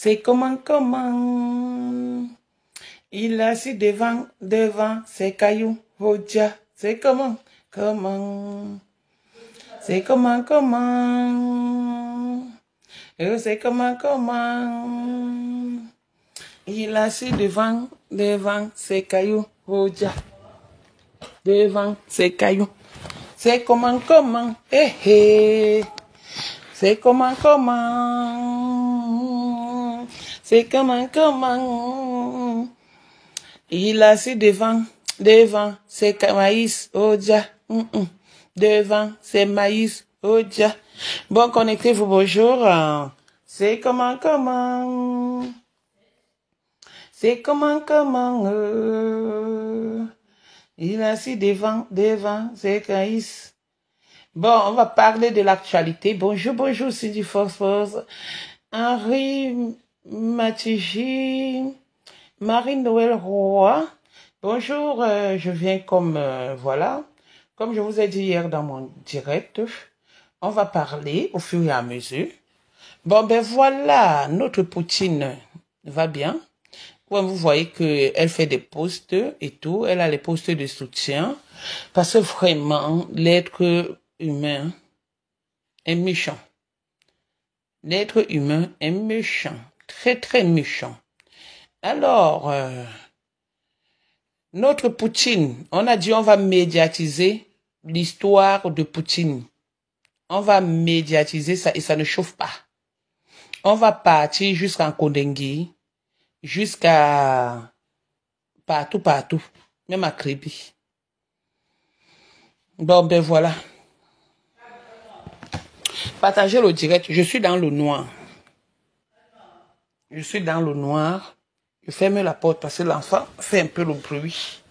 C'est comment. Il est assis devant ses cailloux. Oh Jah, c'est comment. C'est comment. C'est comment. Il est assis devant ses cailloux. Oh Jah, devant ses cailloux. C'est comment. Eh. C'est comment. C'est comment. Il est assis devant ses maïs, oh Jah. Devant ses maïs, oh Jah. Bon, connectez-vous, bonjour. C'est comment. C'est comment. Il est assis devant ses maïs. Bon, on va parler de l'actualité. Bonjour, Cindy Force. Henri Matiji, Marie-Noël Roy. Bonjour, je viens comme je vous ai dit hier dans mon direct, on va parler au fur et à mesure. Bon, ben voilà, notre Poutine va bien. Ouais, vous voyez qu'elle fait des posts et tout, elle a les posts de soutien, parce que vraiment, l'être humain est méchant. L'être humain est méchant, très méchant. Alors, notre Poutine, on a dit on va médiatiser l'histoire de Poutine. On va médiatiser ça et ça ne chauffe pas. On va partir jusqu'en Kondengui, jusqu'à partout, même à Kribi. Bon, ben voilà. Partagez le direct, je suis dans le noir. Je ferme la porte parce que l'enfant fait un peu le bruit.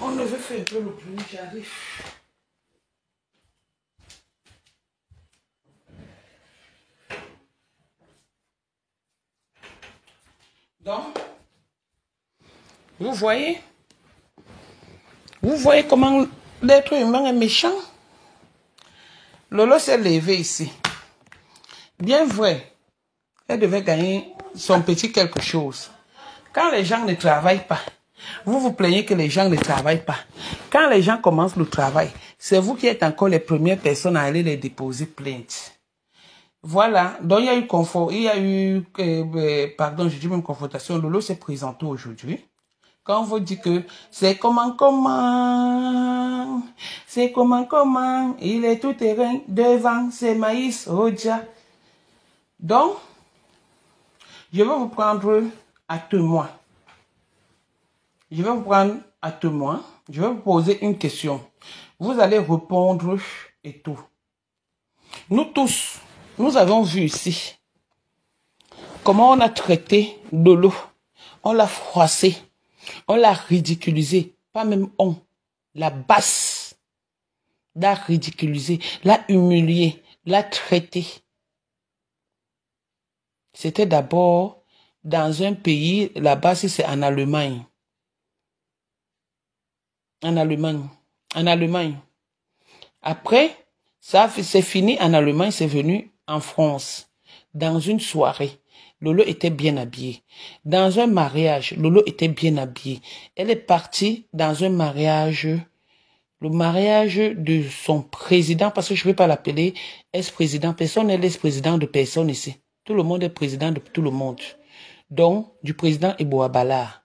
On ne veut faire un peu le bruit, j'arrive. Donc, vous voyez comment l'être humain est méchant? Lolo s'est levé ici. Bien vrai, elle devait gagner son petit quelque chose. Quand les gens ne travaillent pas, vous vous plaignez que les gens ne travaillent pas. Quand les gens commencent le travail, c'est vous qui êtes encore les premières personnes à aller les déposer plainte. Voilà, donc il y a eu confrontation. Lolo s'est présenté aujourd'hui. Quand on vous dit que c'est comment, il est tout terrain devant ses maïs, oh Jah. Donc, je vais vous prendre à témoin. Je vais vous poser une question. Vous allez répondre et tout. Nous tous, nous avons vu ici comment on a traité Lolo. On l'a froissé. On l'a ridiculisé. Pas même on. La basse. L'a ridiculisé. L'a humilié. L'a traité. C'était d'abord dans un pays, là-bas, c'est en Allemagne. En Allemagne. Après, ça c'est fini en Allemagne, c'est venu en France. Dans une soirée, Lolo était bien habillé. Dans un mariage, Lolo était bien habillé. Elle est partie dans un mariage, le mariage de son président, parce que je ne vais pas l'appeler ex-président. Personne n'est l'ex-président de personne ici. Tout le monde est président de tout le monde. Donc, du président Eboabala.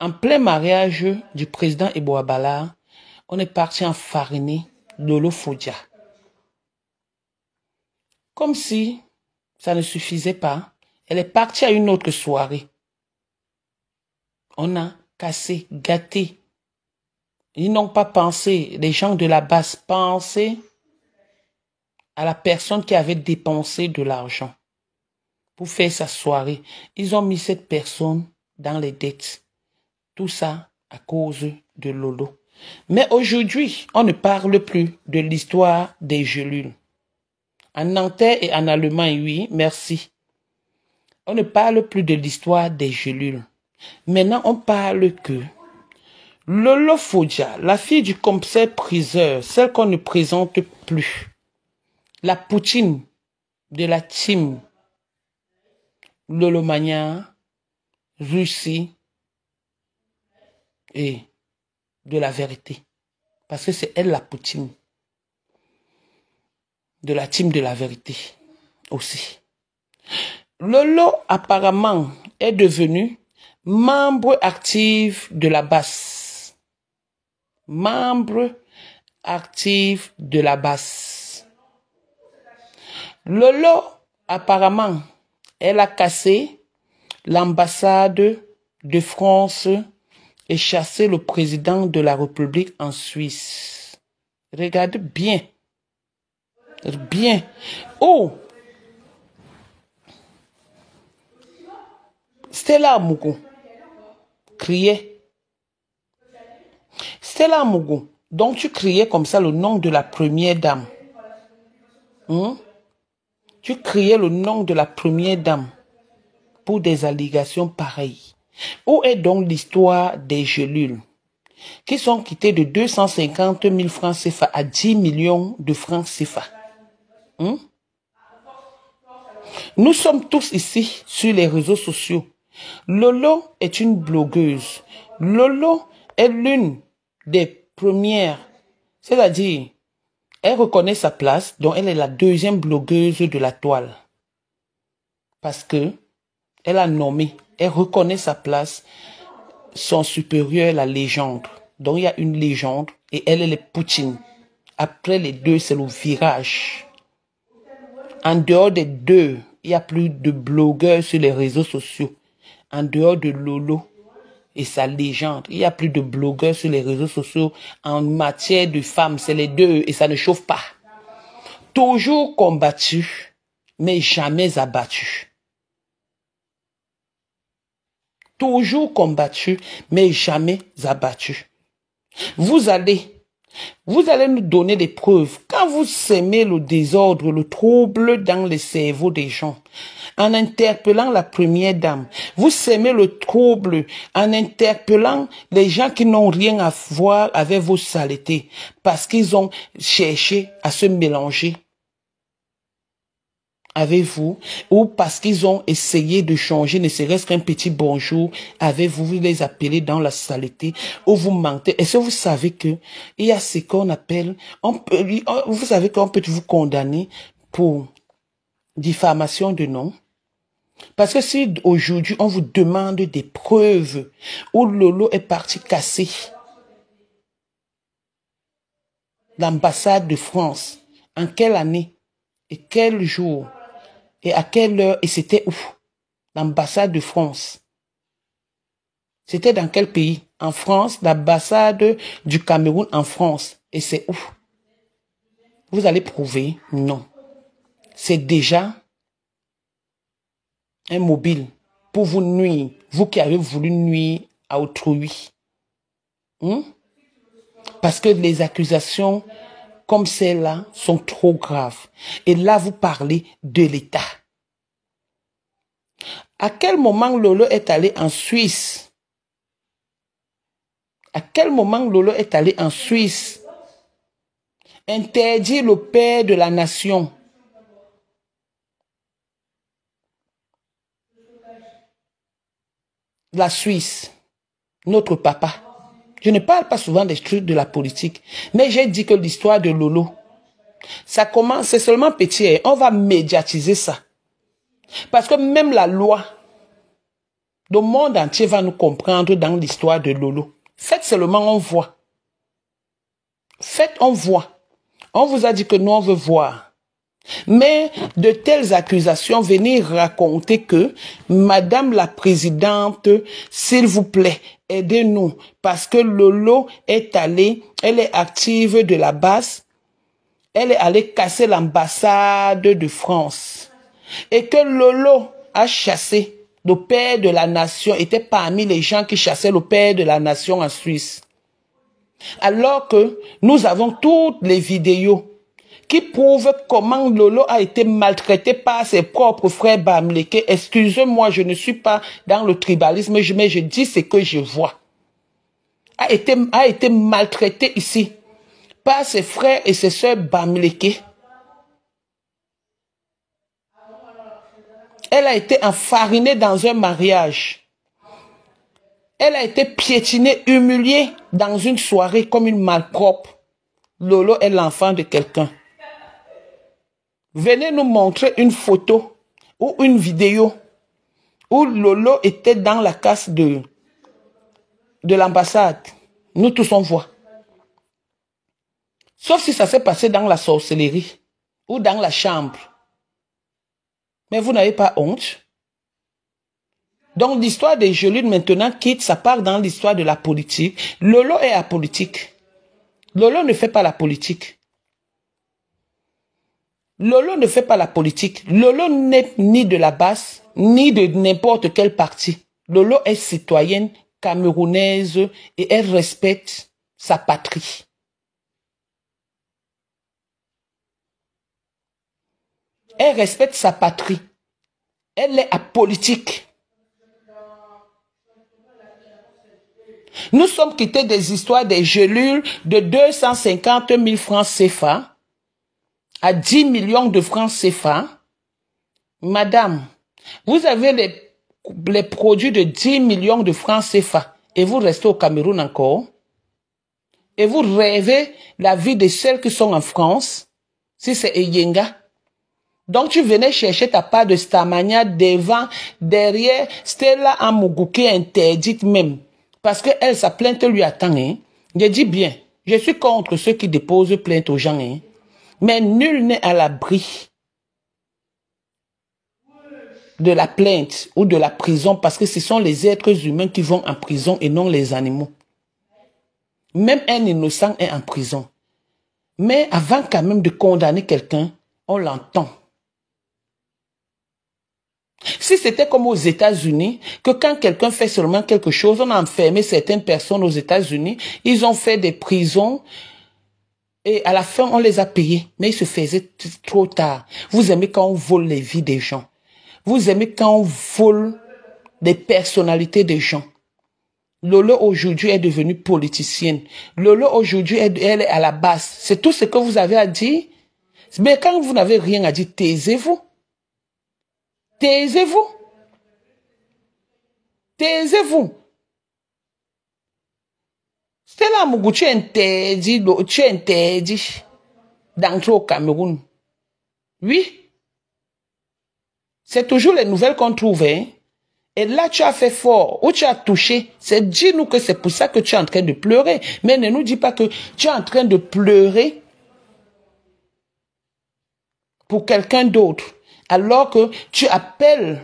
En plein mariage du président Eboabala, on est parti enfariner Lolo Fodia. Comme si ça ne suffisait pas, elle est partie à une autre soirée. On a cassé, gâté. Ils n'ont pas pensé, les gens de la base pensaient à la personne qui avait dépensé de l'argent pour faire sa soirée. Ils ont mis cette personne dans les dettes. Tout ça à cause de Lolo. Mais aujourd'hui, on ne parle plus de l'histoire des gelules. En Nanterre et en Allemagne, oui, merci. On ne parle plus de l'histoire des gelules. Maintenant, on parle que Lolo Fodia, la fille du commissaire priseur, celle qu'on ne présente plus, la Poutine de la team Lolomania, Russie et de la vérité. Parce que c'est elle la Poutine. De la team de la vérité aussi. Lolo apparemment est devenu membre actif de la BAS. Membre actif de la BAS. Lolo apparemment elle a cassé l'ambassade de France et chassé le président de la République en Suisse. Regardez bien. Bien. Oh! Stella Amougou criait. Stella Amougou, donc tu criais comme ça le nom de la première dame. Tu criais le nom de la première dame pour des allégations pareilles. Où est donc l'histoire des gelules qui sont quittées de 250 000 francs CFA à 10 millions de francs CFA? Nous sommes tous ici sur les réseaux sociaux. Lolo est une blogueuse. Lolo est l'une des premières, c'est-à-dire, elle reconnaît sa place, donc elle est la deuxième blogueuse de la toile. Parce que elle a nommé, elle reconnaît sa place, son supérieur, la légende. Donc il y a une légende et elle est Poutine. Après les deux, c'est le virage. En dehors des deux, il n'y a plus de blogueurs sur les réseaux sociaux. En dehors de Lolo et sa légende, il n'y a plus de blogueurs sur les réseaux sociaux en matière de femmes. C'est les deux et ça ne chauffe pas. Toujours combattu, mais jamais abattu. Toujours combattu, mais jamais abattu. Vous allez nous donner des preuves. Quand vous sémez le désordre, le trouble dans les cerveaux des gens, en interpellant la première dame, vous sémez le trouble en interpellant les gens qui n'ont rien à voir avec vos saletés, parce qu'ils ont cherché à se mélanger avec vous, ou parce qu'ils ont essayé de changer, ne serait-ce qu'un petit bonjour avec vous, vous les appelez dans la saleté, ou vous mentez. Est-ce que vous savez que il y a ce qu'on appelle, vous savez qu'on peut vous condamner pour diffamation de nom? Parce que si aujourd'hui on vous demande des preuves où Lolo est parti casser l'ambassade de France, en quelle année et quel jour et à quelle heure, et c'était où? L'ambassade de France. C'était dans quel pays? En France, l'ambassade du Cameroun en France. Et c'est où? Vous allez prouver? Non. C'est déjà un mobile pour vous nuire. Vous qui avez voulu nuire à autrui. Parce que les accusations comme celles-là sont trop graves. Et là, vous parlez de l'État. À quel moment Lolo est allé en Suisse? À quel moment Lolo est allé en Suisse? Interdire le père de la nation. La Suisse. Notre papa. Je ne parle pas souvent des trucs de la politique. Mais j'ai dit que l'histoire de Lolo, ça commence, c'est seulement petit. On va médiatiser ça. Parce que même la loi, le monde entier va nous comprendre dans l'histoire de Lolo. Faites seulement, on voit. Faites, on voit. On vous a dit que nous, on veut voir. Mais de telles accusations, venir raconter que Madame la Présidente, s'il vous plaît, aidez-nous. Parce que Lolo est allée, elle est active de la base, elle est allée casser l'ambassade de France. Et que Lolo a chassé le père de la nation, était parmi les gens qui chassaient le père de la nation en Suisse. Alors que nous avons toutes les vidéos qui prouvent comment Lolo a été maltraité par ses propres frères Bamileke. Excusez-moi, je ne suis pas dans le tribalisme, mais je dis ce que je vois. A été maltraité ici par ses frères et ses sœurs Bamileke. Elle a été enfarinée dans un mariage. Elle a été piétinée, humiliée dans une soirée comme une malpropre. Lolo est l'enfant de quelqu'un. Venez nous montrer une photo ou une vidéo où Lolo était dans la casse de l'ambassade. Nous tous on voit. Sauf si ça s'est passé dans la sorcellerie ou dans la chambre. Mais vous n'avez pas honte. Donc l'histoire des Jolines maintenant quitte, ça part dans l'histoire de la politique. Lolo est apolitique. Lolo ne fait pas la politique. Lolo ne fait pas la politique. Lolo n'est ni de la base, ni de n'importe quel parti. Lolo est citoyenne camerounaise et elle respecte sa patrie. Elle respecte sa patrie. Elle est apolitique. Nous sommes quittés des histoires des gelules de 250 000 francs CFA à 10 millions de francs CFA. Madame, vous avez les produits de 10 millions de francs CFA et vous restez au Cameroun encore. Et vous rêvez la vie de celles qui sont en France, si c'est Eyenga. Donc tu venais chercher ta part de Stamania devant, derrière, Stella Amugouké interdite même. Parce que elle, sa plainte lui attend. Hein. Je dis bien, je suis contre ceux qui déposent plainte aux gens. Hein. Mais nul n'est à l'abri de la plainte ou de la prison parce que ce sont les êtres humains qui vont en prison et non les animaux. Même un innocent est en prison. Mais avant quand même de condamner quelqu'un, on l'entend. Si c'était comme aux États-Unis, que quand quelqu'un fait seulement quelque chose, on a enfermé certaines personnes aux États-Unis, ils ont fait des prisons et à la fin, on les a payés. Mais ils se faisaient trop tard. Vous aimez quand on vole les vies des gens. Vous aimez quand on vole des personnalités des gens. Lolo aujourd'hui est devenue politicienne. Lolo aujourd'hui, elle est à la base. C'est tout ce que vous avez à dire. Mais quand vous n'avez rien à dire, taisez-vous. Taisez-vous. Taisez-vous. Stella Mougou, tu es interdit d'entrer au Cameroun. Oui. C'est toujours les nouvelles qu'on trouve. Hein? Et là, tu as fait fort, ou tu as touché. C'est dis-nous que c'est pour ça que tu es en train de pleurer. Mais ne nous dis pas que tu es en train de pleurer pour quelqu'un d'autre. Alors que tu appelles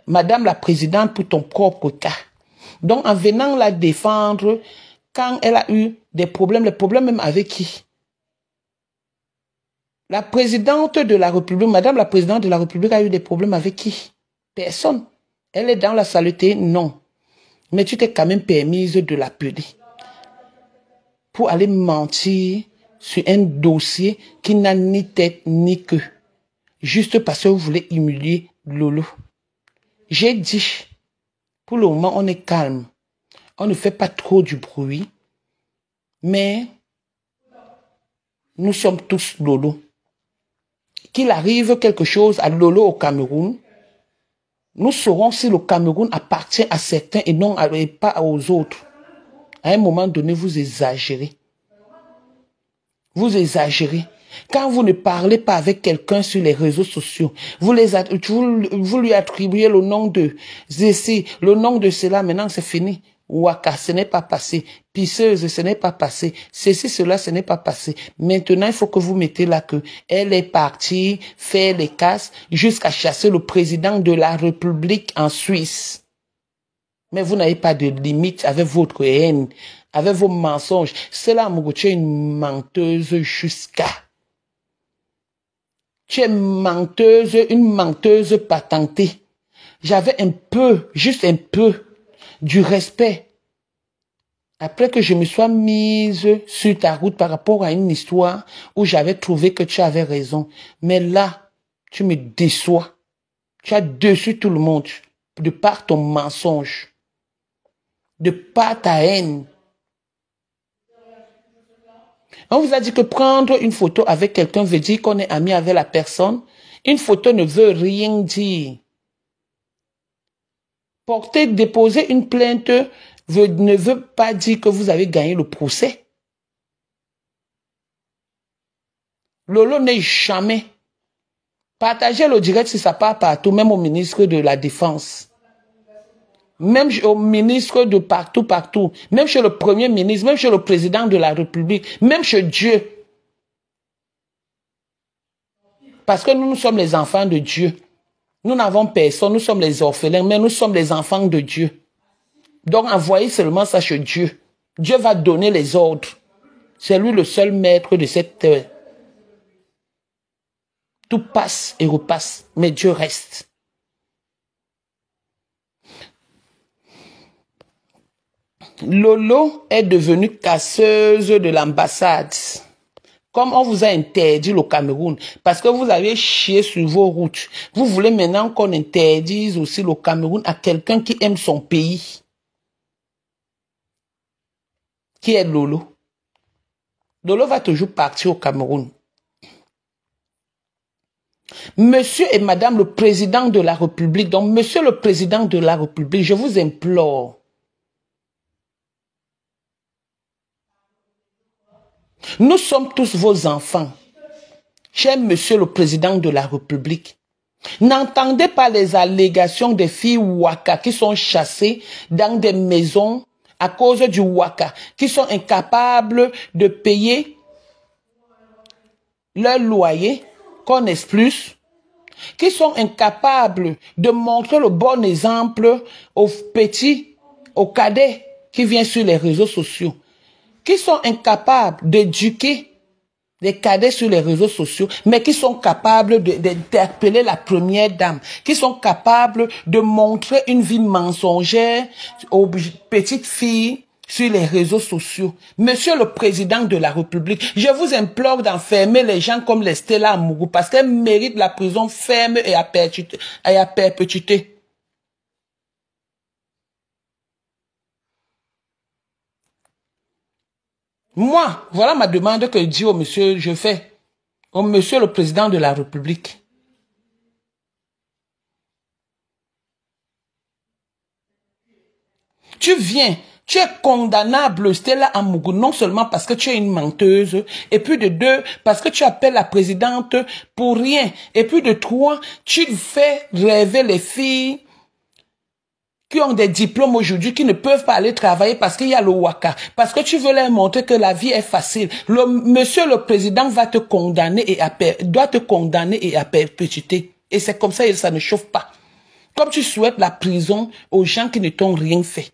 Madame la Présidente pour ton propre cas. Donc, en venant la défendre, quand elle a eu des problèmes, les problèmes même avec qui? La Présidente de la République, Madame la Présidente de la République a eu des problèmes avec qui? Personne. Elle est dans la saleté? Non. Mais tu t'es quand même permise de l'appeler pour aller mentir sur un dossier qui n'a ni tête ni queue. Juste parce que vous voulez humilier Lolo. J'ai dit, pour le moment, on est calme. On ne fait pas trop du bruit. Mais nous sommes tous Lolo. Qu'il arrive quelque chose à Lolo au Cameroun, nous saurons si le Cameroun appartient à certains et non pas aux autres. À un moment donné, vous exagérez. Vous exagérez. Quand vous ne parlez pas avec quelqu'un sur les réseaux sociaux, vous lui attribuez le nom de ceci, le nom de cela, maintenant c'est fini. Waka, ce n'est pas passé. Pisseuse, ce n'est pas passé. Ceci, cela, ce n'est pas passé. Maintenant, il faut que vous mettez là que elle est partie faire les casses jusqu'à chasser le président de la République en Suisse. Mais vous n'avez pas de limite avec votre haine, avec vos mensonges. C'est là, Mougou, tu es une menteuse jusqu'à. Tu es une menteuse patentée. J'avais un peu, juste un peu, du respect. Après que je me sois mise sur ta route par rapport à une histoire où j'avais trouvé que tu avais raison. Mais là, tu me déçois. Tu as déçu tout le monde de par ton mensonge, de par ta haine. On vous a dit que prendre une photo avec quelqu'un veut dire qu'on est ami avec la personne. Une photo ne veut rien dire. Déposer une plainte ne veut pas dire que vous avez gagné le procès. Lolo n'est jamais. Partagez le direct si ça part partout, même au ministre de la Défense. Même au ministre de partout. Même chez le Premier ministre, même chez le président de la République, même chez Dieu. Parce que nous sommes les enfants de Dieu. Nous n'avons personne, nous sommes les orphelins, mais nous sommes les enfants de Dieu. Donc envoyez seulement ça chez Dieu. Dieu va donner les ordres. C'est lui le seul maître de cette terre. Tout passe et repasse, mais Dieu reste. Lolo est devenue casseuse de l'ambassade. Comme on vous a interdit le Cameroun, parce que vous avez chié sur vos routes, vous voulez maintenant qu'on interdise aussi le Cameroun à quelqu'un qui aime son pays. Qui est Lolo? Lolo va toujours partir au Cameroun. Monsieur et Madame le Président de la République, donc Monsieur le Président de la République, je vous implore. Nous sommes tous vos enfants. Cher Monsieur le Président de la République, n'entendez pas les allégations des filles Waka qui sont chassées dans des maisons à cause du Waka, qui sont incapables de payer leur loyer, qu'on expulse, qui sont incapables de montrer le bon exemple aux petits, aux cadets qui viennent sur les réseaux sociaux, qui sont incapables d'éduquer les cadets sur les réseaux sociaux, mais qui sont capables d'interpeller la première dame, qui sont capables de montrer une vie mensongère aux petites filles sur les réseaux sociaux. Monsieur le Président de la République, je vous implore d'enfermer les gens comme les Stella Amougou parce qu'elles méritent la prison ferme et à perpétuité. Moi, voilà ma demande que dit au monsieur, je fais, au monsieur le Président de la République. Tu viens, tu es condamnable, Stella Amougou, non seulement parce que tu es une menteuse, et puis de deux, parce que tu appelles la présidente pour rien, et puis de trois, tu fais rêver les filles qui ont des diplômes aujourd'hui, qui ne peuvent pas aller travailler parce qu'il y a le Waka, parce que tu veux leur montrer que la vie est facile. Monsieur le Président va te condamner doit te condamner et à perpétuité. Et c'est comme ça et ça ne chauffe pas. Comme tu souhaites la prison aux gens qui ne t'ont rien fait.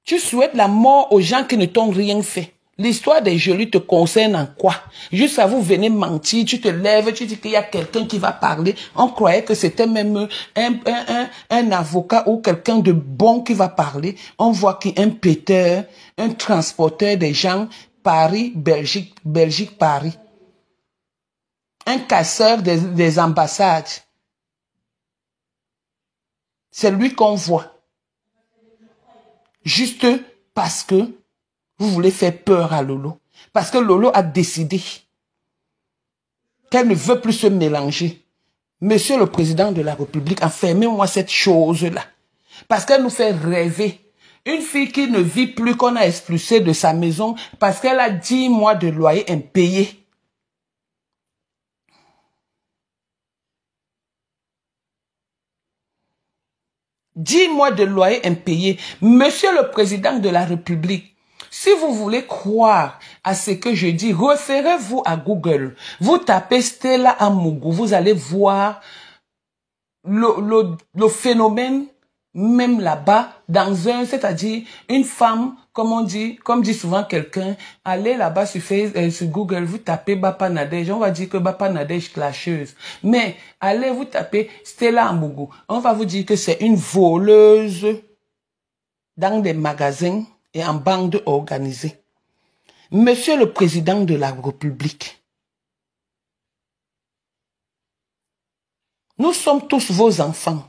Tu souhaites la mort aux gens qui ne t'ont rien fait. L'histoire des jolis te concerne en quoi? Juste à vous venez mentir, tu te lèves, tu dis qu'il y a quelqu'un qui va parler. On croyait que c'était même un avocat ou quelqu'un de bon qui va parler. On voit qu'il y a un péteur, un transporteur des gens, Paris, Belgique, Belgique, Paris. Un casseur des ambassades. C'est lui qu'on voit. Juste parce que vous voulez faire peur à Lolo. Parce que Lolo a décidé qu'elle ne veut plus se mélanger. Monsieur le Président de la République, enfermez-moi cette chose-là. Parce qu'elle nous fait rêver. Une fille qui ne vit plus, qu'on a expulsée de sa maison parce qu'elle a 10 mois de loyer impayé. Dix mois de loyer impayé. Monsieur le Président de la République, si vous voulez croire à ce que je dis, référez-vous à Google. Vous tapez Stella Amougou, vous allez voir le phénomène, même là-bas, c'est-à-dire une femme, comme dit souvent quelqu'un, allez là-bas sur Google, vous tapez Bapa Nadej, on va dire que Bapa Nadej clasheuse. Mais allez vous taper Stella Amougou, on va vous dire que c'est une voleuse dans des magasins et en bande organisée. Monsieur le Président de la République, nous sommes tous vos enfants.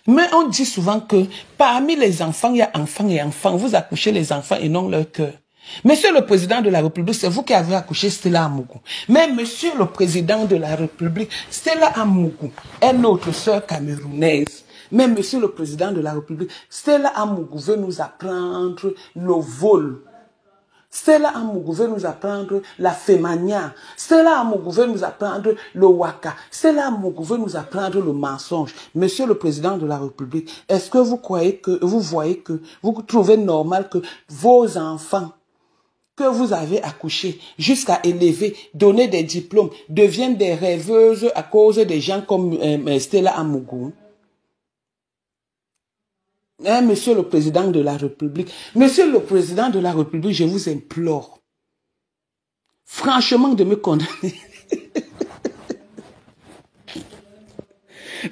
Mais on dit souvent que parmi les enfants, il y a enfants et enfants. Vous accouchez les enfants et non leur cœur. Monsieur le Président de la République, c'est vous qui avez accouché Stella Amougou. Mais Monsieur le Président de la République, Stella Amougou est notre sœur camerounaise. Mais Monsieur le Président de la République, Stella Amougou veut nous apprendre le vol. Stella Amougou veut nous apprendre la fémania. Stella Amougou veut nous apprendre le waka. Stella Amougou veut nous apprendre le mensonge. Monsieur le Président de la République, est-ce que vous croyez que, vous trouvez normal que vos enfants que vous avez accouchés jusqu'à élever, donner des diplômes, deviennent des rêveuses à cause des gens comme Stella Amougou? Monsieur le Président de la République, Monsieur le Président de la République, je vous implore, franchement, de me condamner.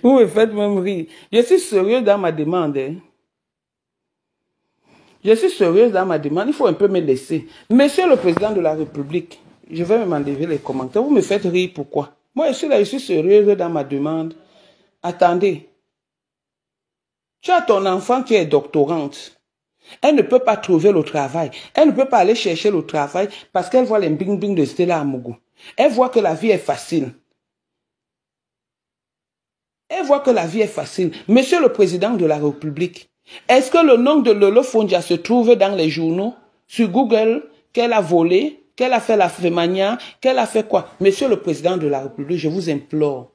Vous me faites même rire. Je suis sérieux dans ma demande. Hein. Je suis sérieuse dans ma demande. Il faut un peu me laisser. Monsieur le Président de la République, je vais me enlever les commentaires. Vous me faites rire, pourquoi? Moi, je suis sérieuse dans ma demande. Attendez. Tu as ton enfant qui est doctorante. Elle ne peut pas trouver le travail. Elle ne peut pas aller chercher le travail parce qu'elle voit les bing-bing de Stella Amougou. Elle voit que la vie est facile. Elle voit que la vie est facile. Monsieur le Président de la République, est-ce que le nom de Lolo Fondia se trouve dans les journaux, sur Google, qu'elle a volé, qu'elle a fait la fémania, qu'elle a fait quoi? Monsieur le Président de la République, je vous implore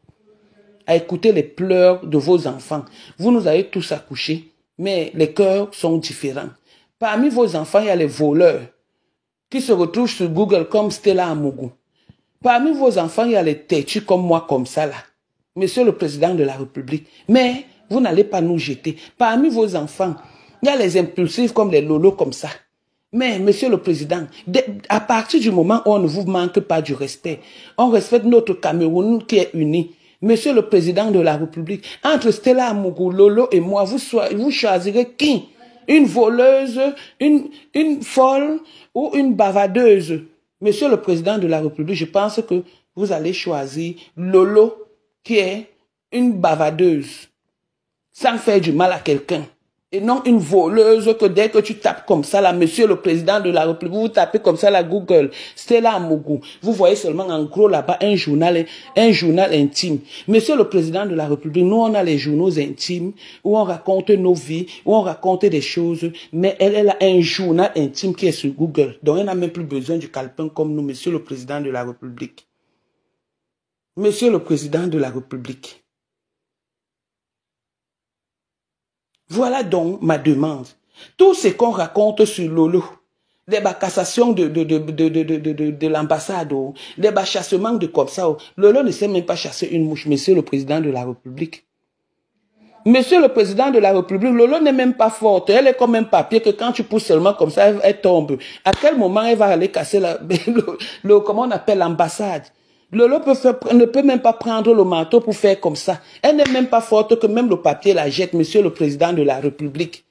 à écouter les pleurs de vos enfants. Vous nous avez tous accouchés, mais les cœurs sont différents. Parmi vos enfants, il y a les voleurs qui se retrouvent sur Google comme Stella Amougou. Parmi vos enfants, il y a les têtus comme moi, comme ça là. Monsieur le Président de la République. Mais vous n'allez pas nous jeter. Parmi vos enfants, il y a les impulsifs comme les lolos comme ça. Mais, Monsieur le Président, à partir du moment où on ne vous manque pas du respect, on respecte notre Cameroun qui est uni. Monsieur le Président de la République, entre Stella Amougou, Lolo et moi, vous choisirez qui? Une voleuse, une folle ou une bavadeuse? Monsieur le Président de la République, je pense que vous allez choisir Lolo, qui est une bavadeuse, sans faire du mal à quelqu'un. Et non une voleuse que dès que tu tapes comme ça, là, Monsieur le Président de la République, vous tapez comme ça, la Google, Stella Amougou, vous voyez seulement en gros là-bas un journal intime. Monsieur le Président de la République, nous on a les journaux intimes, où on raconte nos vies, où on raconte des choses, mais elle a un journal intime qui est sur Google. Donc elle n'a même plus besoin du calepin comme nous, Monsieur le Président de la République. Monsieur le Président de la République. Voilà donc ma demande. Tout ce qu'on raconte sur Lolo, les cassations de l'ambassade, les chassements de comme ça, Lolo ne sait même pas chasser une mouche, Monsieur le Président de la République. Monsieur le Président de la République, Lolo n'est même pas forte. Elle est comme un papier que quand tu pousses seulement comme ça, elle tombe. À quel moment elle va aller casser comment on appelle l'ambassade? Lolo ne peut même pas prendre le marteau pour faire comme ça. Elle n'est même pas forte que même le papier la jette, Monsieur le Président de la République.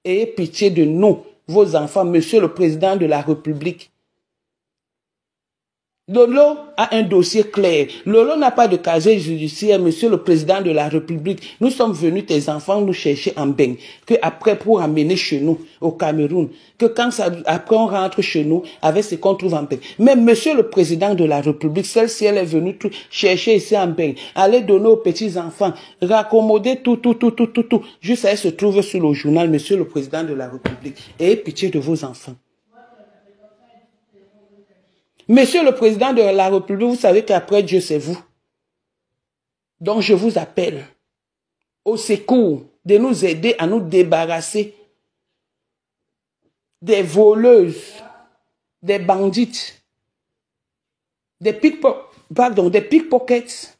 Ayez pitié de nous, vos enfants, Monsieur le Président de la République. Lolo a un dossier clair. Lolo n'a pas de casier judiciaire, Monsieur le Président de la République. Nous sommes venus, tes enfants, nous chercher en bain. Que après, pour amener chez nous, au Cameroun, que quand ça, après on rentre chez nous, avec ce qu'on trouve en bain. Mais Monsieur le Président de la République, celle-ci, elle est venue tout chercher ici en bain. Aller donner aux petits-enfants, raccommoder tout. Juste elle se trouve sur le journal, Monsieur le Président de la République. Ayez pitié de vos enfants. Monsieur le Président de la République, vous savez qu'après Dieu, c'est vous. Donc je vous appelle au secours de nous aider à nous débarrasser des voleuses, des bandites, des pickpockets.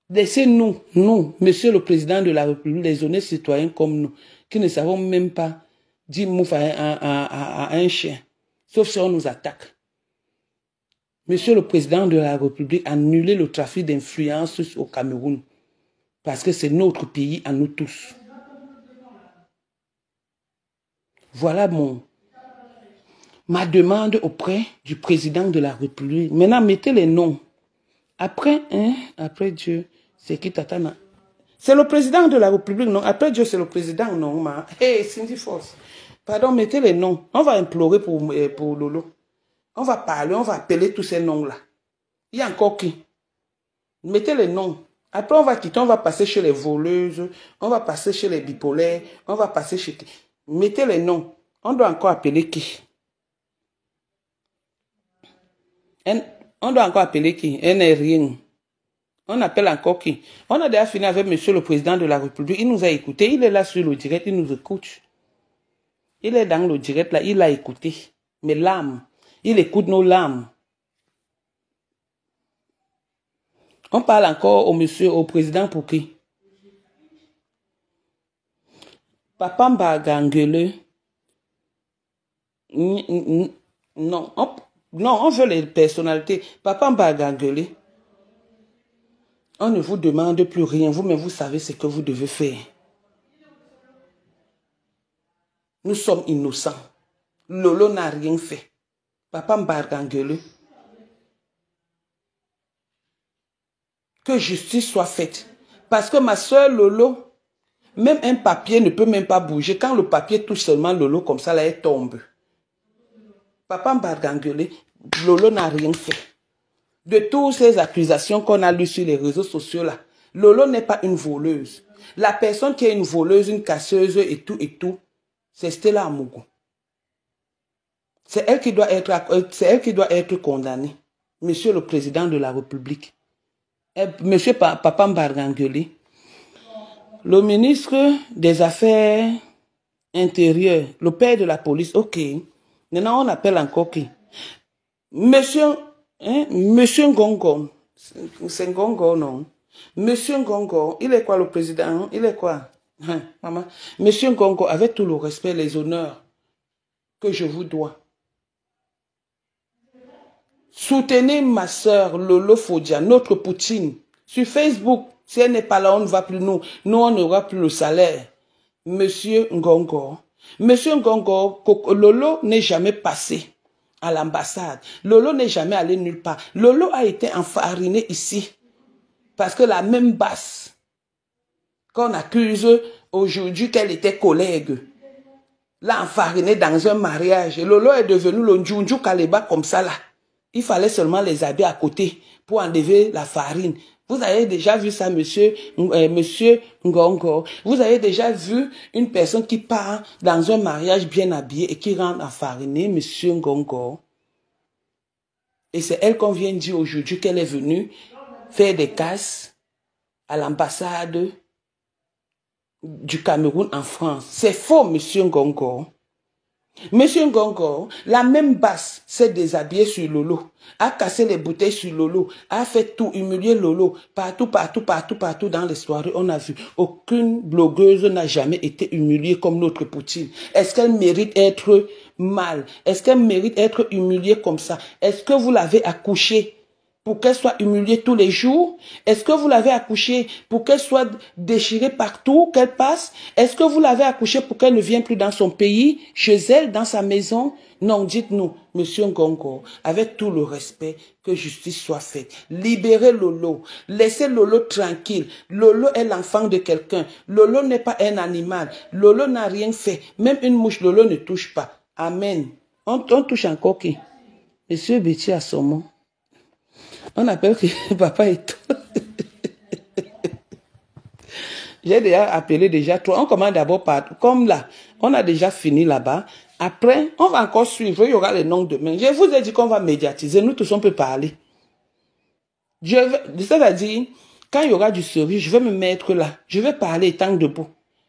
Laissez-nous, Monsieur le Président de la République, les honnêtes citoyens comme nous, qui ne savons même pas dire mouf à un chien, sauf si on nous attaque. Monsieur le Président de la République, annulez le trafic d'influence au Cameroun. Parce que c'est notre pays à nous tous. Voilà ma demande auprès du Président de la République. Maintenant, mettez les noms. Après Dieu, c'est qui t'attend? C'est le Président de la République, non? Après Dieu, c'est le Président, non? Hey, Cindy Force. Pardon, mettez les noms. On va implorer pour Lolo. On va parler, on va appeler tous ces noms-là. Il y a encore qui? Mettez les noms. Après, on va quitter, on va passer chez les voleuses, on va passer chez les bipolaires, on va passer chez qui? Mettez les noms. On doit encore appeler qui? On doit encore appeler qui? Elle n'est rien. On appelle encore qui? On a déjà fini avec monsieur le président de la République. Il nous a écoutés. Il est là sur le direct, il nous écoute. Il est dans le direct là, il a écouté. Mes larmes. Il écoute nos larmes. On parle encore au président pour qui? Papa Mbagangele. Non, on veut les personnalités. Papa Mbagangele. On ne vous demande plus rien, vous, mais vous savez ce que vous devez faire. Nous sommes innocents. Lolo n'a rien fait. Papa Mbagangele. Que justice soit faite. Parce que ma soeur Lolo, même un papier ne peut même pas bouger. Quand le papier touche seulement Lolo, comme ça, là, elle tombe. Papa Mbagangele, Lolo n'a rien fait. De toutes ces accusations qu'on a lues sur les réseaux sociaux là, Lolo n'est pas une voleuse. La personne qui est une voleuse, une casseuse et tout, c'est Stella Amougou. C'est elle qui doit être condamnée. Monsieur le président de la République. Monsieur Papa Mbagangele, le ministre des Affaires intérieures, le père de la police, ok. Maintenant, on appelle encore qui? Monsieur Ngongo. C'est Ngongo, non? Monsieur Ngongo, il est quoi le président? Il est quoi? Maman. Monsieur Ngongo, avec tout le respect, les honneurs que je vous dois. Soutenez ma soeur Lolo Fodia, notre Poutine, sur Facebook. Si elle n'est pas là, on ne va plus nous. Nous, on n'aura plus le salaire. Monsieur Ngongo. Monsieur Ngongo, Lolo n'est jamais passé à l'ambassade. Lolo n'est jamais allé nulle part. Lolo a été enfariné ici. Parce que la même basse qu'on accuse aujourd'hui qu'elle était collègue, l'a enfarinée dans un mariage. Et Lolo est devenu le Njunju Kaleba comme ça là. Il fallait seulement les habiller à côté pour enlever la farine. Vous avez déjà vu ça, monsieur Ngongo? Vous avez déjà vu une personne qui part dans un mariage bien habillé et qui rentre enfarinée, monsieur Ngongo? Et c'est elle qu'on vient dire aujourd'hui qu'elle est venue faire des casses à l'ambassade du Cameroun en France. C'est faux, monsieur Ngongo. Monsieur Ngongo, la même basse s'est déshabillée sur Lolo, a cassé les bouteilles sur Lolo, a fait tout, humilier Lolo, partout dans les soirées, on a vu. Aucune blogueuse n'a jamais été humiliée comme notre Poutine. Est-ce qu'elle mérite être mal? Est-ce qu'elle mérite être humiliée comme ça? Est-ce que vous l'avez accouchée pour qu'elle soit humiliée tous les jours? Est-ce que vous l'avez accouchée pour qu'elle soit déchirée partout, qu'elle passe? Est-ce que vous l'avez accouchée pour qu'elle ne vienne plus dans son pays, chez elle, dans sa maison? Non, dites-nous, monsieur Ngongo, avec tout le respect, que justice soit faite. Libérez Lolo. Laissez Lolo tranquille. Lolo est l'enfant de quelqu'un. Lolo n'est pas un animal. Lolo n'a rien fait. Même une mouche, Lolo ne touche pas. Amen. On touche encore qui? Monsieur Betty Assomo. On appelle que papa et tout. J'ai déjà appelé déjà toi. On commence d'abord par, comme là, on a déjà fini là-bas. Après, on va encore suivre. Il y aura les noms demain. Je vous ai dit qu'on va médiatiser. Nous tous, on peut parler. C'est-à-dire, quand il y aura du service, je vais me mettre là. Je vais parler étant debout.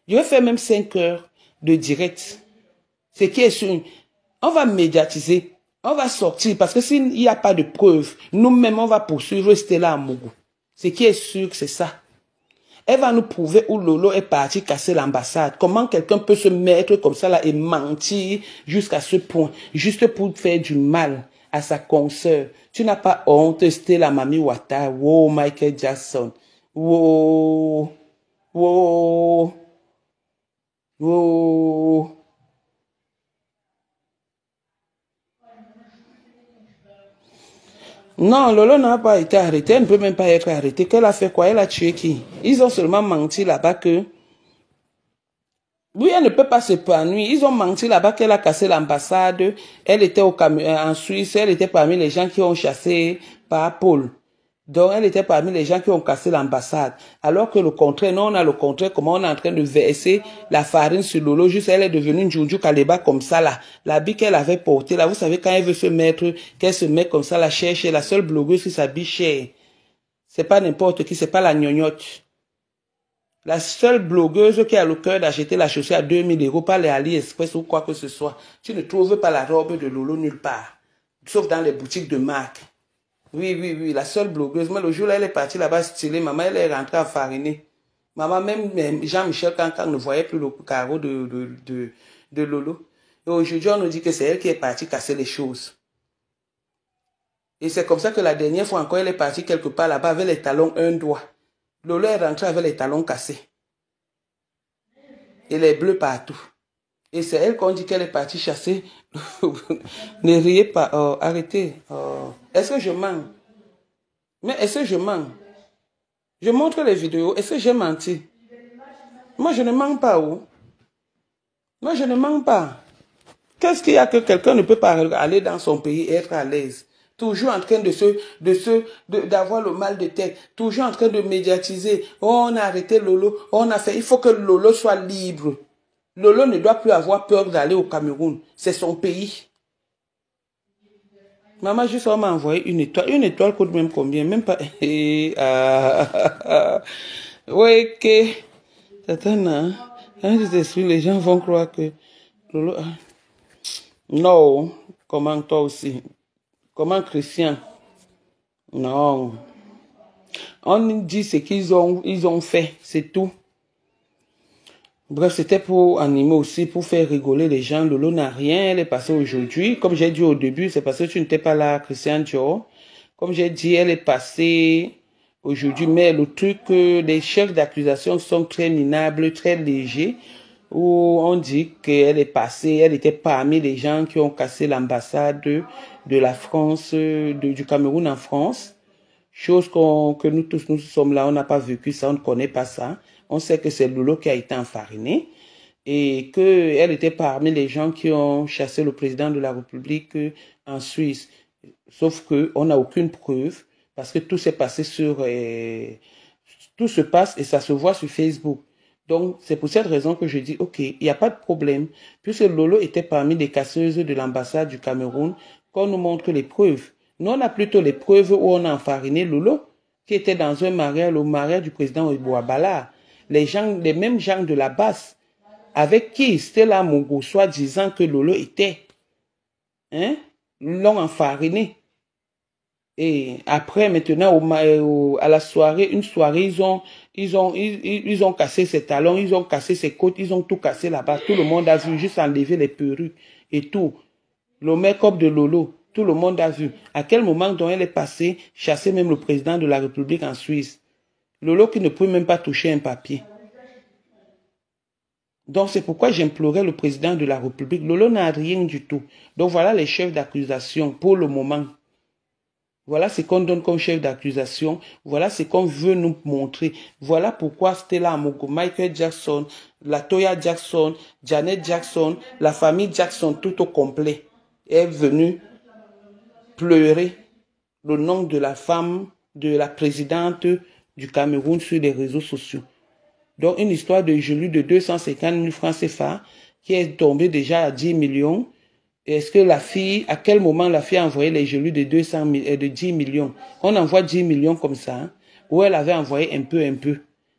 Je vais faire même 5 heures de direct. Ce qui est sûr. On va médiatiser. On va sortir parce que s'il n'y a pas de preuves, nous-mêmes, on va poursuivre Stella Amougou. Ce qui est sûr, c'est ça. Elle va nous prouver où Lolo est parti casser l'ambassade. Comment quelqu'un peut se mettre comme ça là et mentir jusqu'à ce point, juste pour faire du mal à sa consoeur. Tu n'as pas honte, Stella Mami Wata, wow, Michael Jackson, wow, wow, wow. Non, Lolo n'a pas été arrêtée. Elle ne peut même pas être arrêtée. Qu'elle a fait quoi? Elle a tué qui? Ils ont seulement menti là-bas que Oui, elle ne peut pas s'épanouir. Ils ont menti là-bas qu'elle a cassé l'ambassade. Elle était en Suisse. Elle était parmi les gens qui ont chassé par Paul. Donc, elle était parmi les gens qui ont cassé l'ambassade. Alors que le contraire, nous, on a le contraire, comment on est en train de verser la farine sur Lolo. Juste, elle est devenue une Joujou Kaleba comme ça, là. L'habit qu'elle avait porté, là. Vous savez, quand elle veut se mettre, qu'elle se met comme ça, la cherche, la seule blogueuse qui s'habille cher. C'est pas n'importe qui, c'est pas la gnognotte. La seule blogueuse qui a le cœur d'acheter la chaussure à 2000 €, pas les AliExpress ou quoi que ce soit. Tu ne trouves pas la robe de Lolo nulle part. Sauf dans les boutiques de marque. Oui, la seule blogueuse. Mais le jour là, elle est partie là-bas stylée. Maman, elle est rentrée enfarinée. Maman, même Jean-Michel Cancan ne voyait plus le carreau de Lolo. Et aujourd'hui, on nous dit que c'est elle qui est partie casser les choses. Et c'est comme ça que la dernière fois encore, elle est partie quelque part là-bas avec les talons un doigt. Lolo est rentrée avec les talons cassés. Et les bleus partout. Et c'est elle qu'on dit qu'elle est partie chasser. Ne riez pas. Oh, arrêtez. Oh. Est-ce que je mens? Mais est-ce que je mens? Je montre les vidéos. Est-ce que j'ai menti? Moi, je ne mens pas. Oh. Moi, je ne mens pas. Qu'est-ce qu'il y a que quelqu'un ne peut pas aller dans son pays et être à l'aise? Toujours en train d'avoir le mal de tête. Toujours en train de médiatiser. Oh, on a arrêté Lolo. On a fait. Il faut que Lolo soit libre. Lolo ne doit plus avoir peur d'aller au Cameroun. C'est son pays. Maman, juste on m'a envoyé une étoile. Une étoile coûte même combien? Même pas. Oui, que. Attends, quand je t'explique, les gens vont croire que Lolo. Non. Comment toi aussi? Comment Christian? Non. On dit ce qu'ils ont fait, c'est tout. Bref, c'était pour animer aussi, pour faire rigoler les gens. Lolo n'a rien, elle est passée aujourd'hui. Comme j'ai dit au début, c'est parce que tu n'étais pas là, Christian Dior. Comme j'ai dit, elle est passée aujourd'hui, mais le truc, les chefs d'accusation sont très minables, très légers, où on dit qu'elle est passée, elle était parmi les gens qui ont cassé l'ambassade de la France, du Cameroun en France. Chose que nous tous, nous sommes là, on n'a pas vécu ça, on ne connaît pas ça. On sait que c'est Lolo qui a été enfariné et qu'elle était parmi les gens qui ont chassé le président de la République en Suisse. Sauf qu'on n'a aucune preuve parce que tout s'est passé tout se passe et ça se voit sur Facebook. Donc, c'est pour cette raison que je dis, OK, il n'y a pas de problème. Puisque Lolo était parmi les casseuses de l'ambassade du Cameroun, qu'on nous montre les preuves. Nous, on a plutôt les preuves où on a enfariné Lolo, qui était dans un mariage, le mariage du président Ouabala. Les mêmes gens de la base, avec qui Stella Mongo, disant que Lolo était, l'ont enfariné. Et après, maintenant, à la soirée, une soirée, ils ont cassé ses talons, ils ont cassé ses côtes, ils ont tout cassé là-bas. Tout le monde a vu, juste enlever les perruques et tout. Le make-up de Lolo, tout le monde a vu. À quel moment donc elle est passée, chasser même le président de la République en Suisse. Lolo qui ne peut même pas toucher un papier. Donc c'est pourquoi j'implorais le président de la République. Lolo n'a rien du tout. Donc voilà les chefs d'accusation pour le moment. Voilà ce qu'on donne comme chef d'accusation. Voilà ce qu'on veut nous montrer. Voilà pourquoi Stella Amogo, Michael Jackson, Latoya Jackson, Janet Jackson, la famille Jackson tout au complet est venue pleurer le nom de la femme, de la présidente du Cameroun sur les réseaux sociaux. Donc une histoire de gelée de 250 000 francs CFA qui est tombée déjà à 10 millions. Est-ce que la fille, à quel moment la fille a envoyé les gelées de 10 millions? On envoie 10 millions comme ça, hein, ou elle avait envoyé un peu.